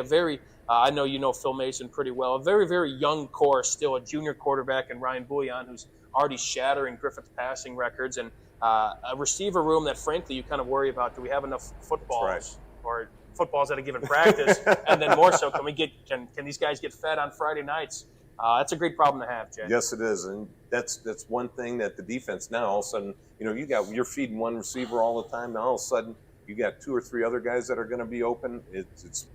Speaker 1: I know you know Phil Mason pretty well, a very, very young core, still a junior quarterback in Ryan Bouillon, who's already shattering Griffith's passing records, and a receiver room that, frankly, you kind of worry about. Do we have enough footballs or footballs at a given practice? And then more so, can these guys get fed on Friday nights? That's a great problem to have, Jay.
Speaker 2: Yes, it is, and that's one thing that the defense now all of a sudden, you're feeding one receiver all the time. Now all of a sudden you got 2 or 3 other guys that are going to be open. It's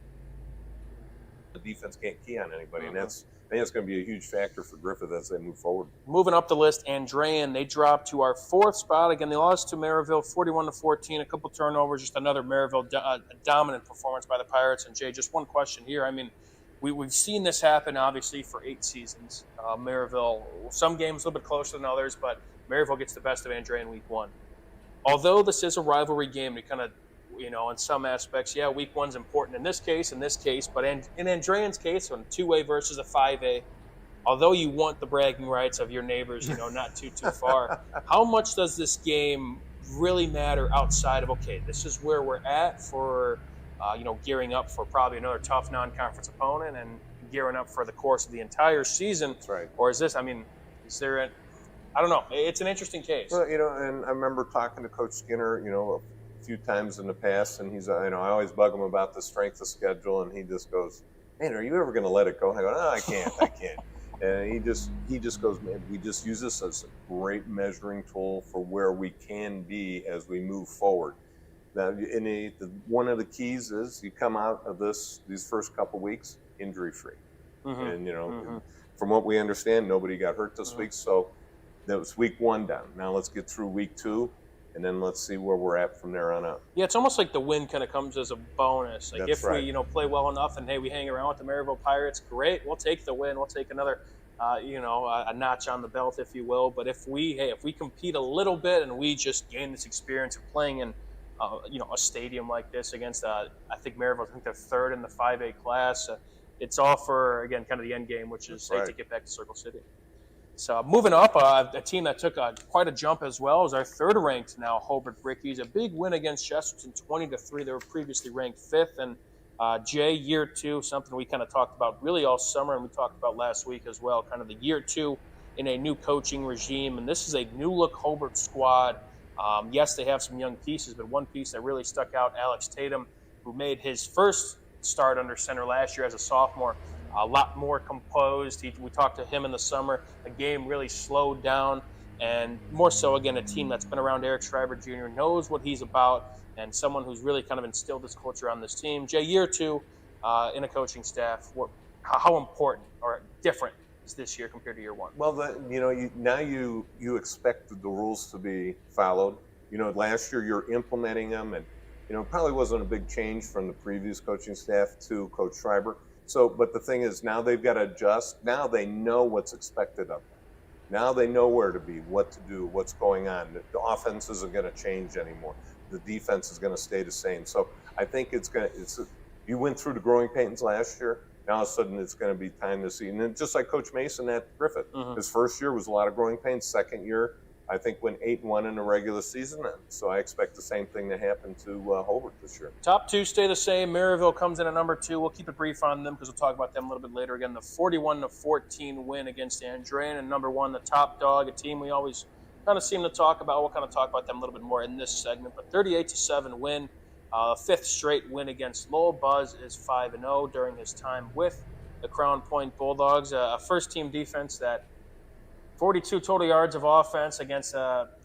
Speaker 2: the defense can't key on anybody, and I think that's going to be a huge factor for Griffith as they move forward.
Speaker 1: Moving up the list, Andrean, they dropped to our 4th spot. Again, they lost to Maryville 41-14, a couple turnovers, just another Maryville dominant performance by the Pirates. And Jay, just one question here. I mean, we've seen this happen, obviously, for 8 seasons. Maryville, some games a little bit closer than others, but Maryville gets the best of Andrean week 1. Although this is a rivalry game, we kind of, in some aspects, week 1's important in this case, but in Andrean's case, on 2A versus a 5A, although you want the bragging rights of your neighbors, not too far, how much does this game really matter outside of, okay, this is where we're at for, gearing up for probably another tough non-conference opponent and gearing up for the course of the entire season?
Speaker 2: That's right.
Speaker 1: Or is there I don't know. It's an interesting case.
Speaker 2: Well, and I remember talking to Coach Skinner, a few times in the past, and he's, I always bug him about the strength of schedule, and he just goes, "Man, are you ever going to let it go?" And I go, "No, I can't." And he just goes, "Man, we just use this as a great measuring tool for where we can be as we move forward." Now, one of the keys is you come out of these first couple weeks injury-free, and from what we understand, nobody got hurt this week, so that was week 1 down. Now let's get through week 2 and then let's see where we're at from there on out.
Speaker 1: Yeah, it's almost like the win kind of comes as a bonus. Like
Speaker 2: That's
Speaker 1: if
Speaker 2: right.
Speaker 1: we, play well enough and, hey, we hang around with the Maryville Pirates, great. We'll take the win. We'll take another, a notch on the belt, if you will. But if we compete a little bit and we just gain this experience of playing in, a stadium like this against, I think Maryville, I think they're third in the 5A class. It's all for, again, kind of the end game, which is
Speaker 2: Right.
Speaker 1: to get back to Circle City. So moving up, a team that took quite a jump as well is our third-ranked now Hobart Brickies. A big win against Chesterton, 20-3. They were previously ranked fifth. And Jay, year two, something we kind of talked about really all summer, and we talked about last week as well, kind of the year two in a new coaching regime. And this is a new-look Hobart squad. Yes, they have some young pieces, but one piece that really stuck out, Alex Tatum, who made his first start under center last year as a sophomore. A lot more composed. We talked to him in the summer. The game really slowed down, and more so, again, a team that's been around Eric Schreiber Jr., knows what he's about, and someone who's really kind of instilled this culture on this team. Jay, year two in a coaching staff, how important or different is this year compared to year one?
Speaker 2: Well, you expect the rules to be followed. Last year you're implementing them, and it probably wasn't a big change from the previous coaching staff to Coach Schreiber. So, but the thing is, now they've got to adjust. Now they know what's expected of them. Now they know where to be, what to do, what's going on. The offense isn't going to change anymore. The defense is going to stay the same. So I think you went through the growing pains last year. Now all of a sudden it's going to be time to see. And then just like Coach Mason at Griffith, his first year was a lot of growing pains. Second year, I think went 8-1 in the regular season. So I expect the same thing to happen to Hobart this year.
Speaker 1: Top two stay the same. Maryville comes in at number two. We'll keep it brief on them because we'll talk about them a little bit later. Again, the 41-14 win against Andrean, and number one, the top dog, a team we always kind of seem to talk about. We'll kind of talk about them a little bit more in this segment. But 38-7 win, fifth straight win against Lowell. Buzz is 5-0 during his time with the Crown Point Bulldogs. A first-team defense that 42 total yards of offense against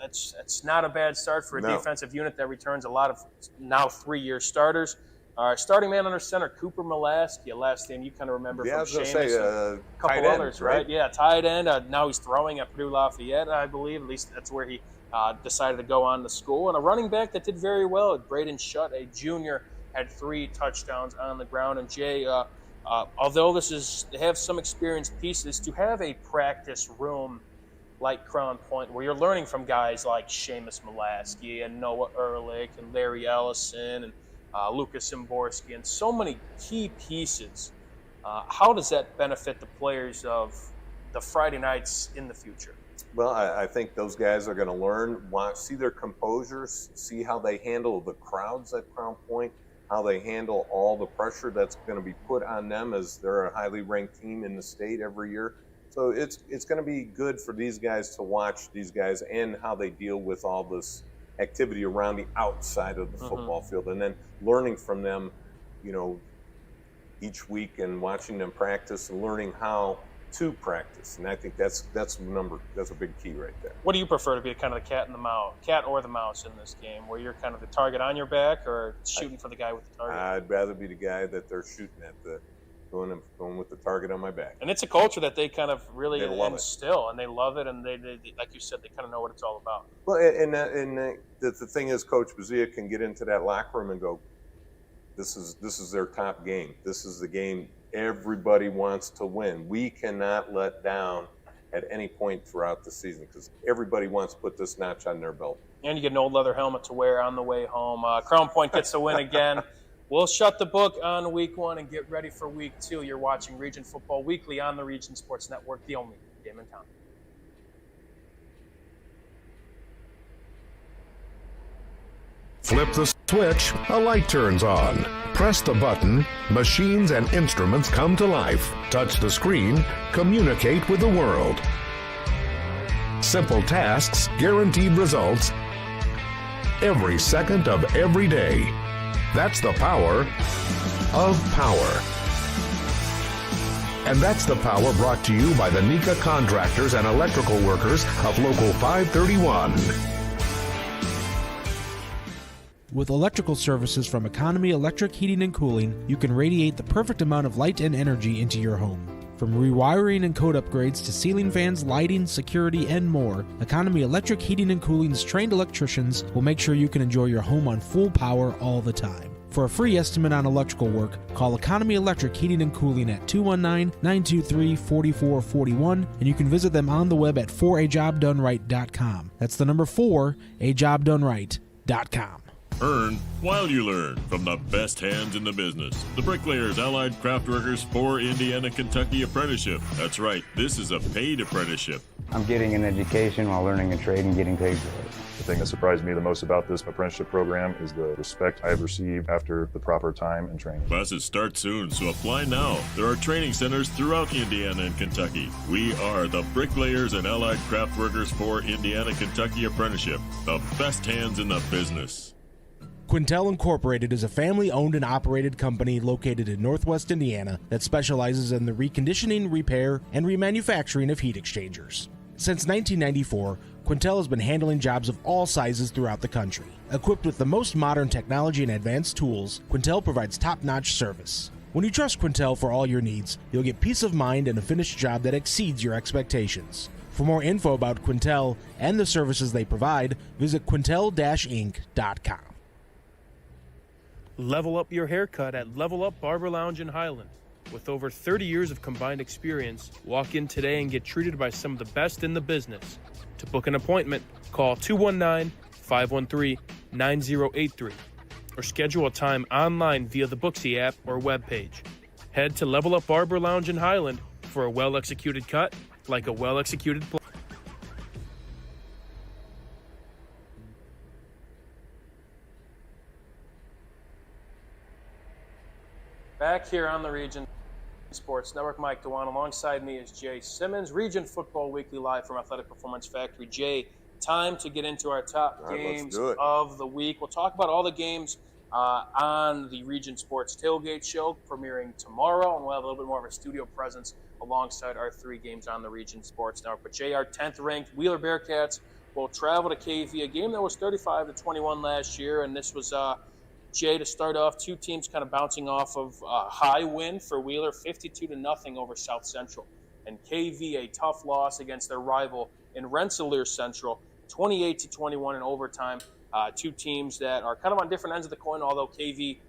Speaker 1: it's not a bad start for a defensive unit that returns a lot of now 3-year starters. Our starting man under center, Cooper Molaski, a last name you kind of remember from Seamus. A couple others, right? Yeah, tight end. Now he's throwing at Purdue Lafayette, I believe. At least that's where he decided to go on to school. And a running back that did very well, Braden Shutt, a junior, had 3 touchdowns on the ground. And Jay, although they have some experienced pieces, to have a practice room like Crown Point, where you're learning from guys like Seamus Molaski and Noah Ehrlich and Larry Ellison and Lucas Zimborski and so many key pieces, how does that benefit the players of the Friday nights in the future?
Speaker 2: Well, I think those guys are going to learn, see their composure, see how they handle the crowds at Crown Point, how they handle all the pressure that's going to be put on them as they're a highly ranked team in the state every year. So it's going to be good for these guys to watch these guys and how they deal with all this activity around the outside of the football field, and then learning from them, each week and watching them practice and learning how to practice. And I think that's a big key right there.
Speaker 1: What do you prefer to be, kind of the cat or the mouse in this game, where you're kind of the target on your back or shooting for the guy with the target?
Speaker 2: I'd rather be the guy that they're shooting at, going with the target on my back.
Speaker 1: And it's a culture that they kind of really instill, and they love it, and they like you said, they kind of know what it's all about.
Speaker 2: Well, and the thing is, Coach Bazia can get into that locker room and go, this is their top game. This is the game everybody wants to win. We cannot let down at any point throughout the season because everybody wants to put this notch on their belt.
Speaker 1: And you get an old leather helmet to wear on the way home. Crown Point gets the win again. We'll shut the book on week one and get ready for week two. You're watching Region Football Weekly on the Region Sports Network, the only game in town.
Speaker 9: Flip the switch, a light turns on. Press the button, machines and instruments come to life. Touch the screen, communicate with the world. Simple tasks, guaranteed results, every second of every day. That's the power of power. And that's the power brought to you by the NECA contractors and electrical workers of Local 531.
Speaker 10: With electrical services from Economy Electric Heating and Cooling, you can radiate the perfect amount of light and energy into your home. From rewiring and code upgrades to ceiling fans, lighting, security, and more, Economy Electric Heating and Cooling's trained electricians will make sure you can enjoy your home on full power all the time. For a free estimate on electrical work, call Economy Electric Heating and Cooling at 219-923-4441, and you can visit them on the web at forajobdoneright.com. That's the number 4ajobdoneright.com.
Speaker 11: Earn while you learn from the best hands in the business. The Bricklayers Allied Craft Workers for Indiana, Kentucky Apprenticeship. That's right, this is a paid apprenticeship.
Speaker 12: I'm getting an education while learning a trade and getting paid for it.
Speaker 13: The thing that surprised me the most about this apprenticeship program is the respect I have received after the proper time and training.
Speaker 11: Classes start soon, so apply now. There are training centers throughout Indiana and Kentucky. We are the Bricklayers and Allied Craft Workers for Indiana, Kentucky Apprenticeship. The best hands in the business.
Speaker 10: Quintel Incorporated is a family-owned and operated company located in Northwest Indiana that specializes in the reconditioning, repair, and remanufacturing of heat exchangers. Since 1994, Quintel has been handling jobs of all sizes throughout the country. Equipped with the most modern technology and advanced tools, Quintel provides top-notch service. When you trust Quintel for all your needs, you'll get peace of mind and a finished job that exceeds your expectations. For more info about Quintel and the services they provide, visit quintel-inc.com.
Speaker 1: Level up your haircut at Level Up Barber Lounge in Highland. With over 30 years of combined experience, walk in today and get treated by some of the best in the business. To book an appointment, call 219-513-9083 or schedule a time online via the Booksy app or webpage. Head to Level Up Barber Lounge in Highland for a well-executed cut like a well-executed plan. Back here on the Region Sports Network, Mike Dewan. Alongside me is Jay Simmons, Region Football Weekly live from Athletic Performance Factory. Jay, time to get into our top games of the week. We'll talk about all the games on the Region Sports Tailgate Show premiering tomorrow, and we'll have a little bit more of a studio presence alongside our three games on the Region Sports Network. But Jay, our 10th ranked Wheeler Bearcats will travel to KV, a game that was 35-21 last year, and this was Jay, to start off, two teams kind of bouncing off of a high win for Wheeler, 52-0 over South Central. And KV, a tough loss against their rival in Rensselaer Central, 28-21 in overtime. Two teams that are kind of on different ends of the coin, although KV,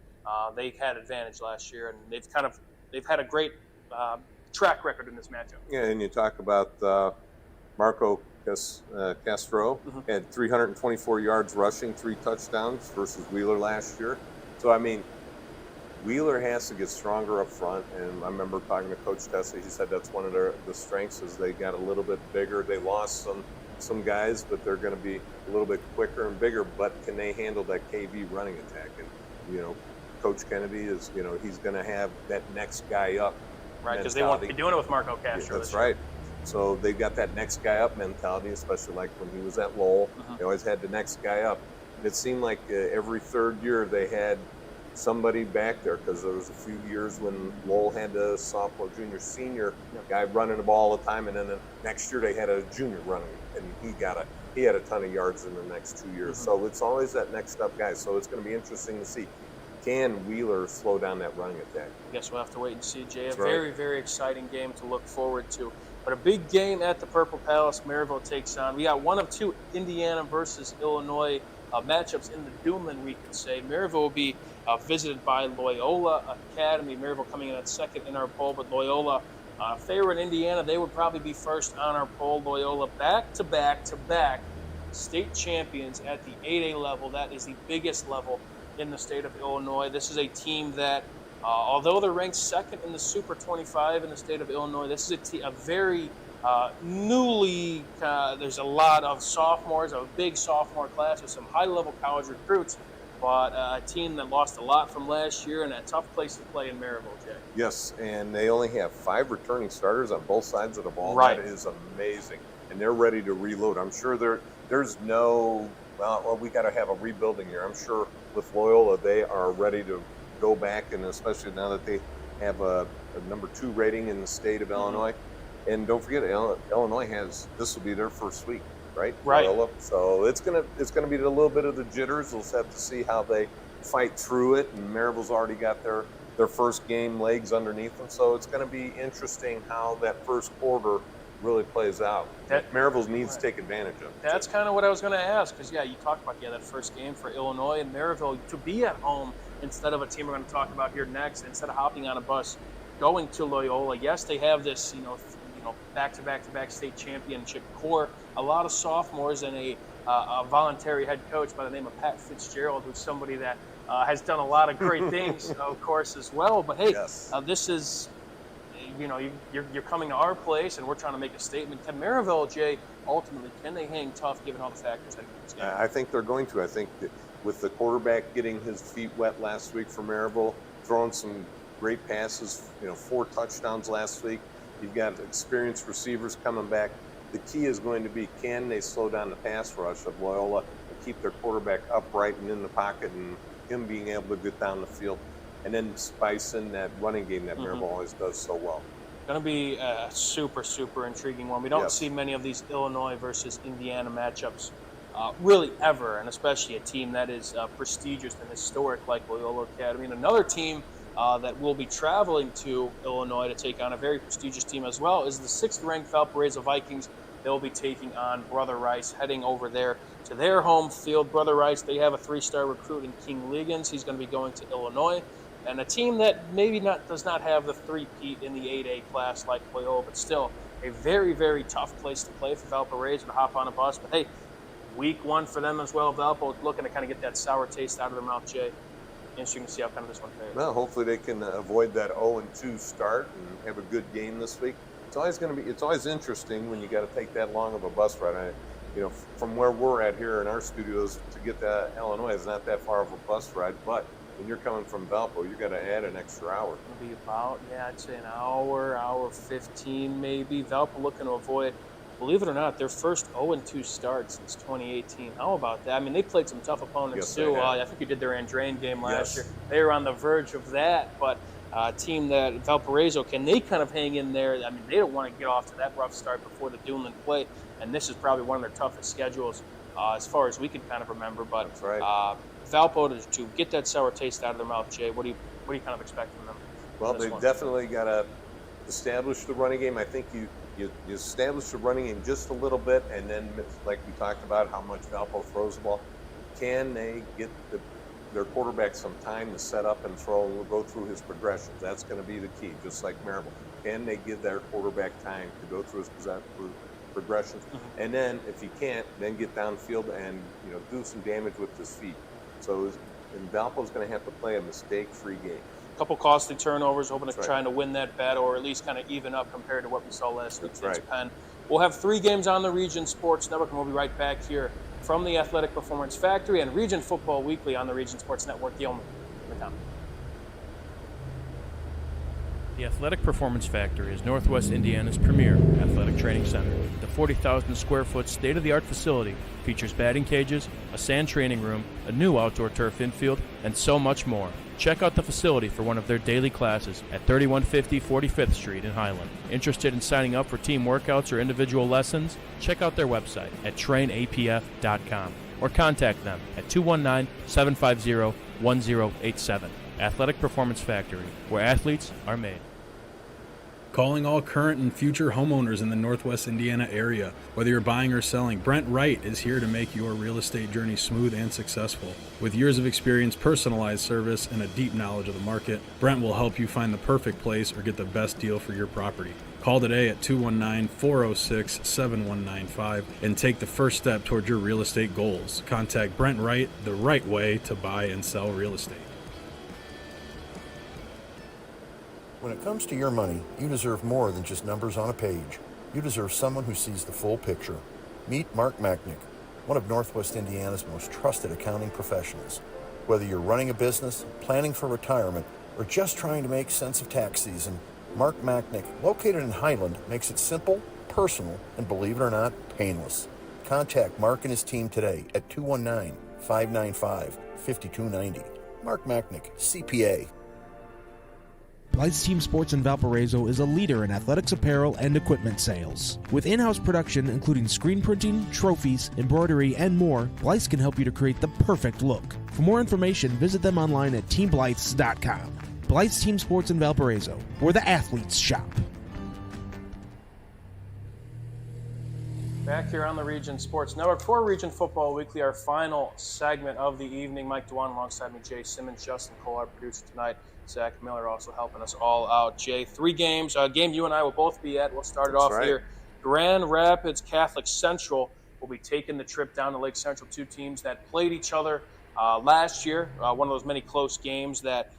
Speaker 1: they had advantage last year, and they've had a great track record in this matchup.
Speaker 2: Yeah, and you talk about Marco Castro had 324 yards rushing, 3 touchdowns versus Wheeler last year. So, I mean, Wheeler has to get stronger up front, and I remember talking to Coach Tessa. He said that's one of the strengths is they got a little bit bigger. They lost some guys, but they're going to be a little bit quicker and bigger, but can they handle that KV running attack? And, Coach Kennedy is, he's going to have that next guy up.
Speaker 1: Right, because they won't be doing it with Marco Castro.
Speaker 2: Yeah, that's right. So they've got that next guy up mentality, especially like when he was at Lowell. They always had the next guy up. And it seemed like every third year they had somebody back there, because there was a few years when Lowell had a sophomore, junior, senior guy running the ball all the time, and then the next year they had a junior running, and he had a ton of yards in the next 2 years. So it's always that next up guy. So it's going to be interesting to see, can Wheeler slow down that running attack?
Speaker 1: I guess we'll have to wait and see, Jay. That's very, very exciting game to look forward to. But a big game at the Purple Palace. Maryville takes on. We got one of two Indiana versus Illinois matchups in the Duneland, we could say. Maryville will be visited by Loyola Academy. Maryville coming in at second in our poll, but Loyola, if they were in Indiana, they would probably be first on our poll. Loyola back-to-back state champions at the 8A level. That is the biggest level in the state of Illinois. This is a team that, although they're ranked second in the Super 25 in the state of Illinois, this is a very newly, there's a lot of sophomores, a big sophomore class with some high-level college recruits, but a team that lost a lot from last year and a tough place to play in Maryville, Jay.
Speaker 2: Yes, and they only have 5 returning starters on both sides of the ball.
Speaker 1: Right.
Speaker 2: That is amazing, and they're ready to reload. I'm sure there's no, well, we got to have a rebuilding year. I'm sure with Loyola, they are ready to go back, and especially now that they have a number 2 rating in the state of Illinois. And don't forget, Illinois this will be their first week, right?
Speaker 1: Right.
Speaker 2: Loyola. So it's gonna be a little bit of the jitters. We'll have to see how they fight through it. And Maryville's already got their their first game, legs underneath them. So it's going to be interesting how that first quarter really plays out. Maryville needs to take advantage of it.
Speaker 1: That's kind of what I was going to ask, because, you talked about, that first game for Illinois and Maryville, to be at home instead of a team we're going to talk about here next, instead of hopping on a bus, going to Loyola. Yes, they have this, back-to-back state championship core, a lot of sophomores, and a voluntary head coach by the name of Pat Fitzgerald, who's somebody that has done a lot of great things, of course, as well. But hey, this is, you're coming to our place, and we're trying to make a statement. Can Maryville, Jay, ultimately, can they hang tough given all the factors that go into this game?
Speaker 2: I think they're going to. I think that with the quarterback getting his feet wet last week for Maryville, throwing some great passes, 4 touchdowns last week. You've got experienced receivers coming back. The key is going to be, can they slow down the pass rush of Loyola and keep their quarterback upright and in the pocket, and him being able to get down the field, and then spice in that running game that Maryville always does so well.
Speaker 1: Going to be a super, super intriguing one. We don't see many of these Illinois versus Indiana matchups really ever, and especially a team that is prestigious and historic like Loyola Academy. And another team that will be traveling to Illinois to take on a very prestigious team as well is the 6th-ranked Valparaiso Vikings. They'll be taking on Brother Rice, heading over there to their home field. Brother Rice, they have a 3-star recruit in King Liggins. He's going to be going to Illinois. And a team that maybe does not have the 3-peat in the 8A class like Loyola, but still a very, very tough place to play for Valparaiso to hop on a bus. But hey, week 1 for them as well. Valpo looking to kind of get that sour taste out of their mouth, Jay. Interesting to see how kind of this one fares.
Speaker 2: Well, hopefully they can avoid that 0-2 start and have a good game this week. It's always interesting when you got to take that long of a bus ride. From where we're at here in our studios to get to Illinois is not that far of a bus ride, but when you're coming from Valpo, you got to add an extra hour.
Speaker 1: It'll be about, I'd say an hour 15 maybe. Valpo looking to avoid, believe it or not, their first 0-2 start since 2018. How about that? I mean, they played some tough opponents too. I think you did their Andrain game last year. They were on the verge of that, but a team that Valparaiso, can they kind of hang in there? I mean, they don't want to get off to that rough start before the Duneland play, and this is probably one of their toughest schedules as far as we can kind of remember. But
Speaker 2: that's right.
Speaker 1: Valpo to get that sour taste out of their mouth, Jay. What do you kind of expect from them?
Speaker 2: Well, they definitely got to establish the running game. I think you establish the running game just a little bit, and then, like we talked about, how much Valpo throws the ball. Can they get their quarterback some time to set up and throw and go through his progressions? That's going to be the key, just like Maryville. Can they give their quarterback time to go through his progressions? And then, if he can't, then get downfield and do some damage with his feet. So, Valpo's going to have to play a mistake-free game.
Speaker 1: A couple costly turnovers, hoping to trying to win that battle, or at least kind of even up compared to what we saw last week against Penn. We'll have 3 games on the Region Sports Network, and we'll be right back here from the Athletic Performance Factory and Region Football Weekly on the Region Sports Network. The only in the town.
Speaker 14: The Athletic Performance Factory is Northwest Indiana's premier athletic training center. The 40,000 square foot state-of-the-art facility features batting cages, a sand training room, a new outdoor turf infield, and so much more. Check out the facility for one of their daily classes at 3150 45th Street in Highland. Interested in signing up for team workouts or individual lessons? Check out their website at trainapf.com or contact them at 219-750-1087. Athletic Performance Factory, where athletes are made.
Speaker 15: Calling all current and future homeowners in the Northwest Indiana area. Whether you're buying or selling, Brent Wright is here to make your real estate journey smooth and successful. With years of experience, personalized service, and a deep knowledge of the market, Brent will help you find the perfect place or get the best deal for your property. Call today at 219-406-7195 and take the first step toward your real estate goals. Contact Brent Wright, the right way to buy and sell real estate.
Speaker 16: When it comes to your money, you deserve more than just numbers on a page. You deserve someone who sees the full picture. Meet Mark Machnick, one of Northwest Indiana's most trusted accounting professionals. Whether you're running a business, planning for retirement, or just trying to make sense of tax season, Mark Machnick, located in Highland, makes it simple, personal, and believe it or not, painless. Contact Mark and his team today at 219-595-5290. Mark Machnick, CPA.
Speaker 10: Blythe's Team Sports in Valparaiso is a leader in athletics apparel and equipment sales. With in-house production including screen printing, trophies, embroidery, and more, Blythe's can help you to create the perfect look. For more information, visit them online at teamblythes.com. Blythe's Team Sports in Valparaiso, where the athletes shop.
Speaker 1: Back here on the Region Sports Network for Region Football Weekly, our final segment of the evening. Mike Dewan alongside me, Jay Simmons, Justin Cole, our producer tonight. Zach Miller also helping us all out. Jay, 3 games. A game you and I will both be at. We'll start it off here. Grand Rapids Catholic Central will be taking the trip down to Lake Central. 2 teams that played each other last year. One of those many close games that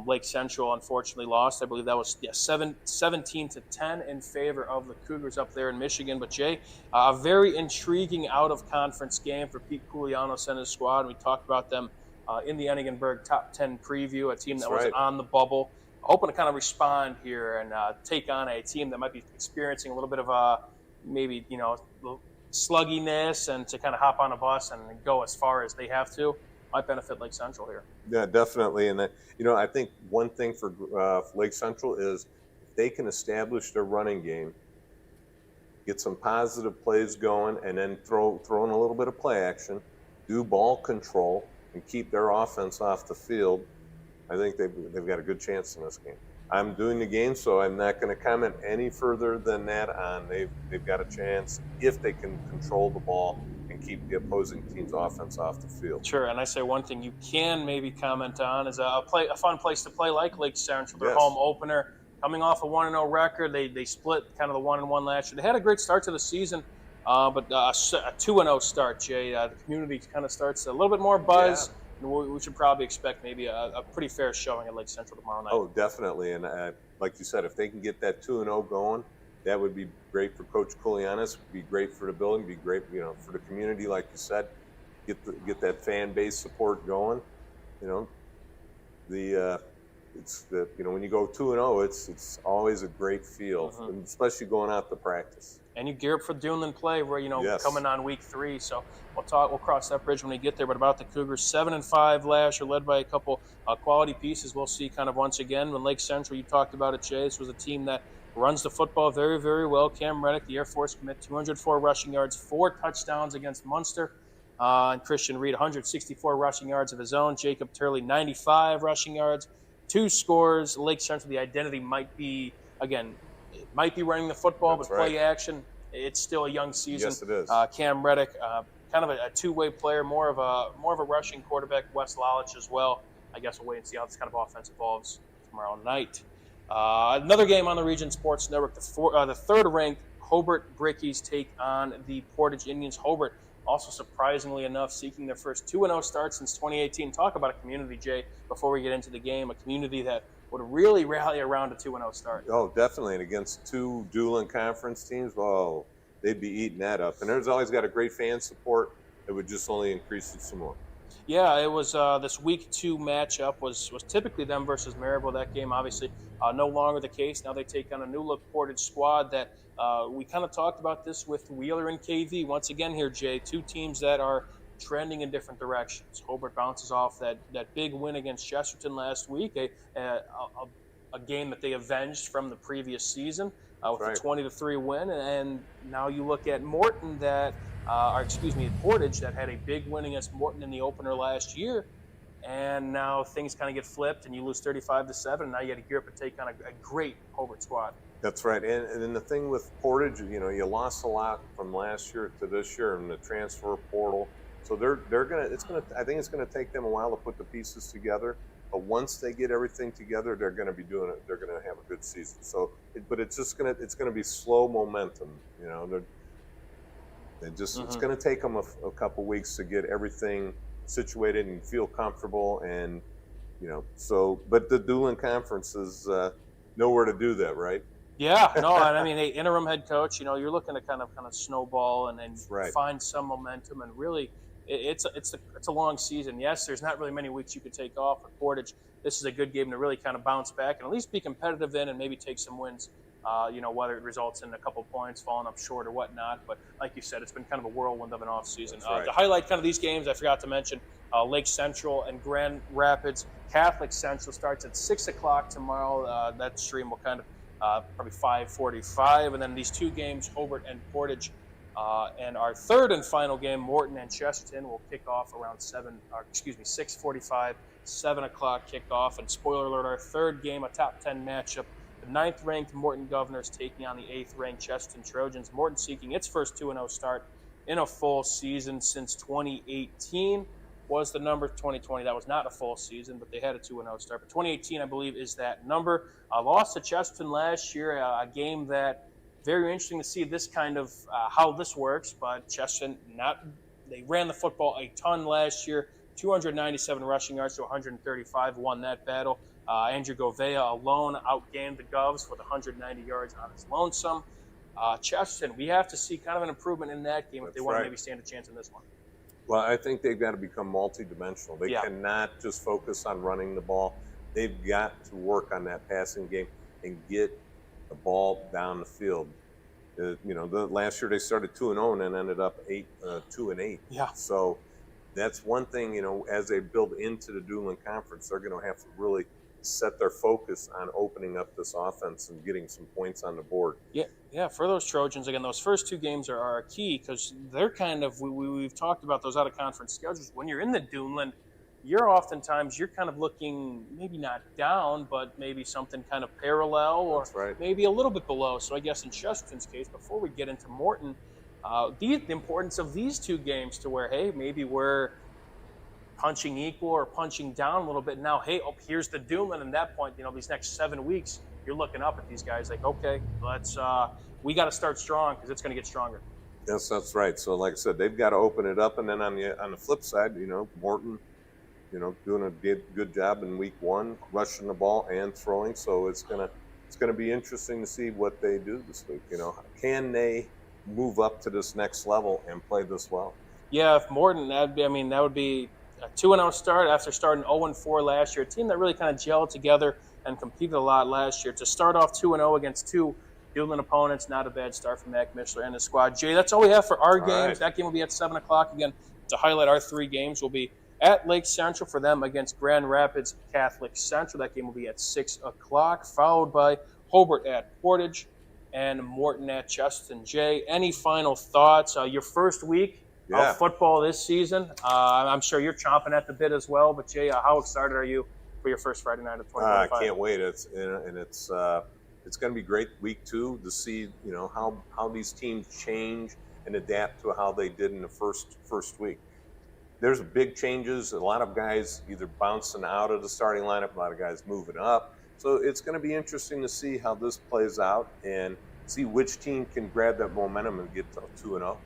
Speaker 1: Lake Central unfortunately lost. I believe that was 17-10 in favor of the Cougars up there in Michigan. But Jay, a very intriguing out-of-conference game for Pete Koulianos and his squad. And we talked about them in the Enigenberg Top 10 preview, a team that was on the bubble. Hoping to kind of respond here and take on a team that might be experiencing a little bit of a maybe, slugginess, and to kind of hop on a bus and go as far as they have to. Might benefit Lake Central here.
Speaker 2: Yeah, definitely. And I think one thing for Lake Central is if they can establish their running game, get some positive plays going, and then throw in a little bit of play action, do ball control, and keep their offense off the field, I think they've got a good chance in this game. I'm doing the game, so I'm not going to comment any further than that on they've got a chance if they can control the ball and keep the opposing team's offense off the field.
Speaker 1: Sure, and I say one thing you can maybe comment on is a fun place to play like Lake Central, their home opener, coming off a 1-0 record. They split kind of the 1-1 last year. They had a great start to the season, but a 2-0 start, Jay. The community kind of starts a little bit more buzz. Yeah. We should probably expect maybe a pretty fair showing at Lake Central tomorrow night.
Speaker 2: Oh, definitely. And like you said, if they can get that 2-0 going, that would be great for Coach Koulianos, be great for the building, be great, for the community, like you said, get that fan base support going. When you go 2-0, it's always a great feel, especially going out to practice.
Speaker 1: And you gear up for Duneland play, where coming on week 3. So we'll cross that bridge when we get there. But about the Cougars, 7-5 last year, led by a couple quality pieces. We'll see kind of once again when Lake Central. You talked about it, Jay. This was a team that runs the football very, very well. Cam Reddick, the Air Force commit, 204 rushing yards, 4 touchdowns against Munster. And Christian Reed, 164 rushing yards of his own. Jacob Turley, 95 rushing yards, 2 scores. Lake Central, the identity might be running the football, but play action. It's still a young season.
Speaker 2: Yes, it is.
Speaker 1: Cam Reddick, kind of a two-way player, more of a rushing quarterback. Wes Lalich as well. I guess we'll wait and see how this kind of offense evolves tomorrow night. Another game on the Region Sports Network. The third-ranked Hobart Brickies take on the Portage Indians. Hobart, also surprisingly enough, seeking their first 2-0 start since 2018. Talk about a community, Jay, before we get into the game, a community that would really rally around a 2-0 start.
Speaker 2: Oh, definitely. And against 2 Duneland Conference teams, they'd be eating that up. And there's always got a great fan support. It would just only increase it some more.
Speaker 1: Yeah, it was this week 2 matchup was typically them versus Maryville. That game, obviously, no longer the case. Now they take on a new-look Portage squad that we kind of talked about this with Wheeler and KV. Once again here, Jay, 2 teams that are trending in different directions. Hobart bounces off that big win against Chesterton last week, a game that they avenged from the previous season with a 20-3 win. And now you look at Morton Portage that had a big win against Morton in the opener last year. And now things kind of get flipped and you lose 35-7. And now you got to gear up and take on a great Hobart squad.
Speaker 2: That's right. And then the thing with Portage, you lost a lot from last year to this year in the transfer portal. So I think it's gonna take them a while to put the pieces together. But once they get everything together, they're gonna be doing it. They're gonna have a good season. So, it's gonna be slow momentum. It's gonna take them a couple weeks to get everything situated and feel comfortable. And but the Duneland Conference is nowhere to do that, right?
Speaker 1: Yeah, no, and I mean, interim head coach. You're looking to kind of snowball and find some momentum and really. It's a long season. Yes, there's not really many weeks you could take off with Portage. This is a good game to really kind of bounce back and at least be competitive in and maybe take some wins, whether it results in a couple points falling up short or whatnot. But like you said, it's been kind of a whirlwind of an off season. To highlight kind of these games, I forgot to mention Lake Central and Grand Rapids. Catholic Central starts at 6 o'clock tomorrow. That stream will kind of probably 5:45. And then these 2 games, Hobart and Portage. And our third and final game, Morton and Chesterton, will kick off around 6:45 7 o'clock kickoff. And spoiler alert, our third game, a top 10 matchup. The 9th-ranked Morton Governors taking on the 8th-ranked Chesterton Trojans. Morton seeking its first 2-0 start in a full season since 2018. Was the number. 2020, that was not a full season, but they had a 2-0 start. But 2018, I believe, is that number. Lost to Chesterton last year, a game that very interesting to see this kind of how this works. But Chesterton, they ran the football a ton last year, 297 rushing yards to 135, won that battle. Andrew Govea alone outgained the Govs with 190 yards on his lonesome. Chesterton, we have to see kind of an improvement in that game if they want to maybe stand a chance in this one.
Speaker 2: Well, I think they've got to become multidimensional. They cannot just focus on running the ball. They've got to work on that passing game and get the ball down the field. Last year they started 2-0 and then ended up 2-8.
Speaker 1: Yeah.
Speaker 2: So that's one thing, as they build into the Duneland Conference, they're going to have to really set their focus on opening up this offense and getting some points on the board.
Speaker 1: Yeah, for those Trojans, again, those first two games are key because they're kind of, we've talked about those out-of-conference schedules. When you're in the Duneland, you're kind of looking maybe not down, but maybe something kind of parallel or maybe a little bit below. So I guess in Chesterton's case, before we get into Morton, the importance of these two games to where, hey, maybe we're punching equal or punching down a little bit. Now, hey, here's the Duneland. And at that point, these next 7 weeks, you're looking up at these guys like, okay, we got to start strong because it's going to get stronger.
Speaker 2: Yes, that's right. So like I said, they've got to open it up. And then on the flip side, Morton, doing a good job in week 1, rushing the ball and throwing. So it's gonna be interesting to see what they do this week. Can they move up to this next level and play this well?
Speaker 1: Yeah, if Morton, that would be a 2-0 start after starting 0-4 last year. A team that really kind of gelled together and competed a lot last year. To start off 2-0 against two Duneland opponents, not a bad start for Mac Mishler and his squad. Jay, that's all we have for our games.
Speaker 2: Right.
Speaker 1: That game will be at 7 o'clock. Again, to highlight our 3 games, will be at Lake Central for them against Grand Rapids Catholic Central. That game will be at 6 o'clock, followed by Hobart at Portage and Morton at Chesterton. Jay, any final thoughts? Your first week of football this season. I'm sure you're chomping at the bit as well. But Jay, how excited are you for your first Friday night of 2025?
Speaker 2: I can't wait. It's going to be great week 2 to see how these teams change and adapt to how they did in the first week. There's big changes. A lot of guys either bouncing out of the starting lineup, a lot of guys moving up. So it's going to be interesting to see how this plays out and see which team can grab that momentum and get to 2-0.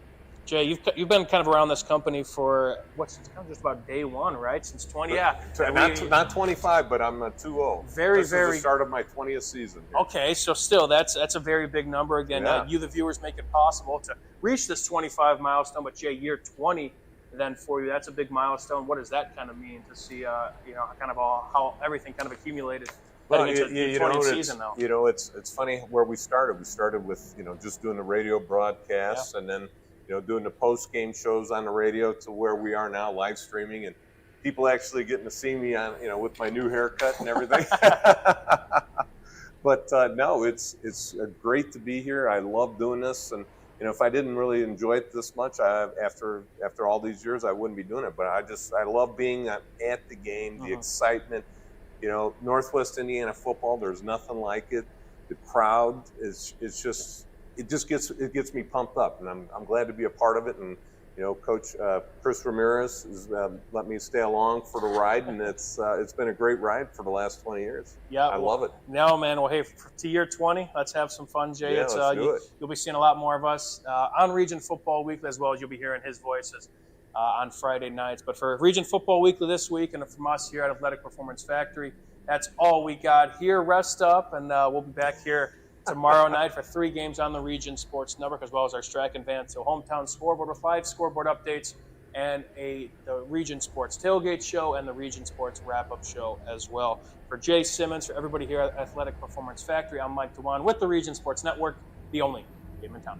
Speaker 1: Jay, you've been kind of around this company for since kind of just about day 1, right? Since 20,
Speaker 2: Not 25, but I'm 2-0.
Speaker 1: This
Speaker 2: is the start of my 20th season here.
Speaker 1: Okay, so still, that's a very big number. Again, you, the viewers, make it possible to reach this 25 milestone. But Jay, year 20, then for you, that's a big milestone. What does that kind of mean to see, kind of how everything kind of accumulated?
Speaker 2: Well,
Speaker 1: into the 20th season now.
Speaker 2: It's funny where we started. We started with just doing the radio broadcasts, and then doing the post-game shows on the radio to where we are now, live streaming, and people actually getting to see me on, with my new haircut and everything. But no, it's great to be here. I love doing this, and if I didn't really enjoy it this much, after all these years, I wouldn't be doing it. But I love being at the game, the excitement. Northwest Indiana football, there's nothing like it. The crowd it gets me pumped up, and I'm glad to be a part of it. And Coach Chris Ramirez has let me stay along for the ride, and it's been a great ride for the last 20 years.
Speaker 1: Yeah,
Speaker 2: I love it.
Speaker 1: No, man. Well, hey, to year 20, let's have some fun, Jay.
Speaker 2: Yeah, let's do it.
Speaker 1: You'll be seeing a lot more of us on Region Football Weekly, as well as you'll be hearing his voices on Friday nights. But for Region Football Weekly this week, and from us here at Athletic Performance Factory, that's all we got here. Rest up, and we'll be back here tomorrow night for 3 games on the Region Sports Network, as well as our Strachan Van Til Hometown Scoreboard with 5 scoreboard updates and the Region Sports Tailgate Show and the Region Sports Wrap-Up Show as well. For Jay Simmons, for everybody here at Athletic Performance Factory, I'm Mike Dewan with the Region Sports Network, the only game in town.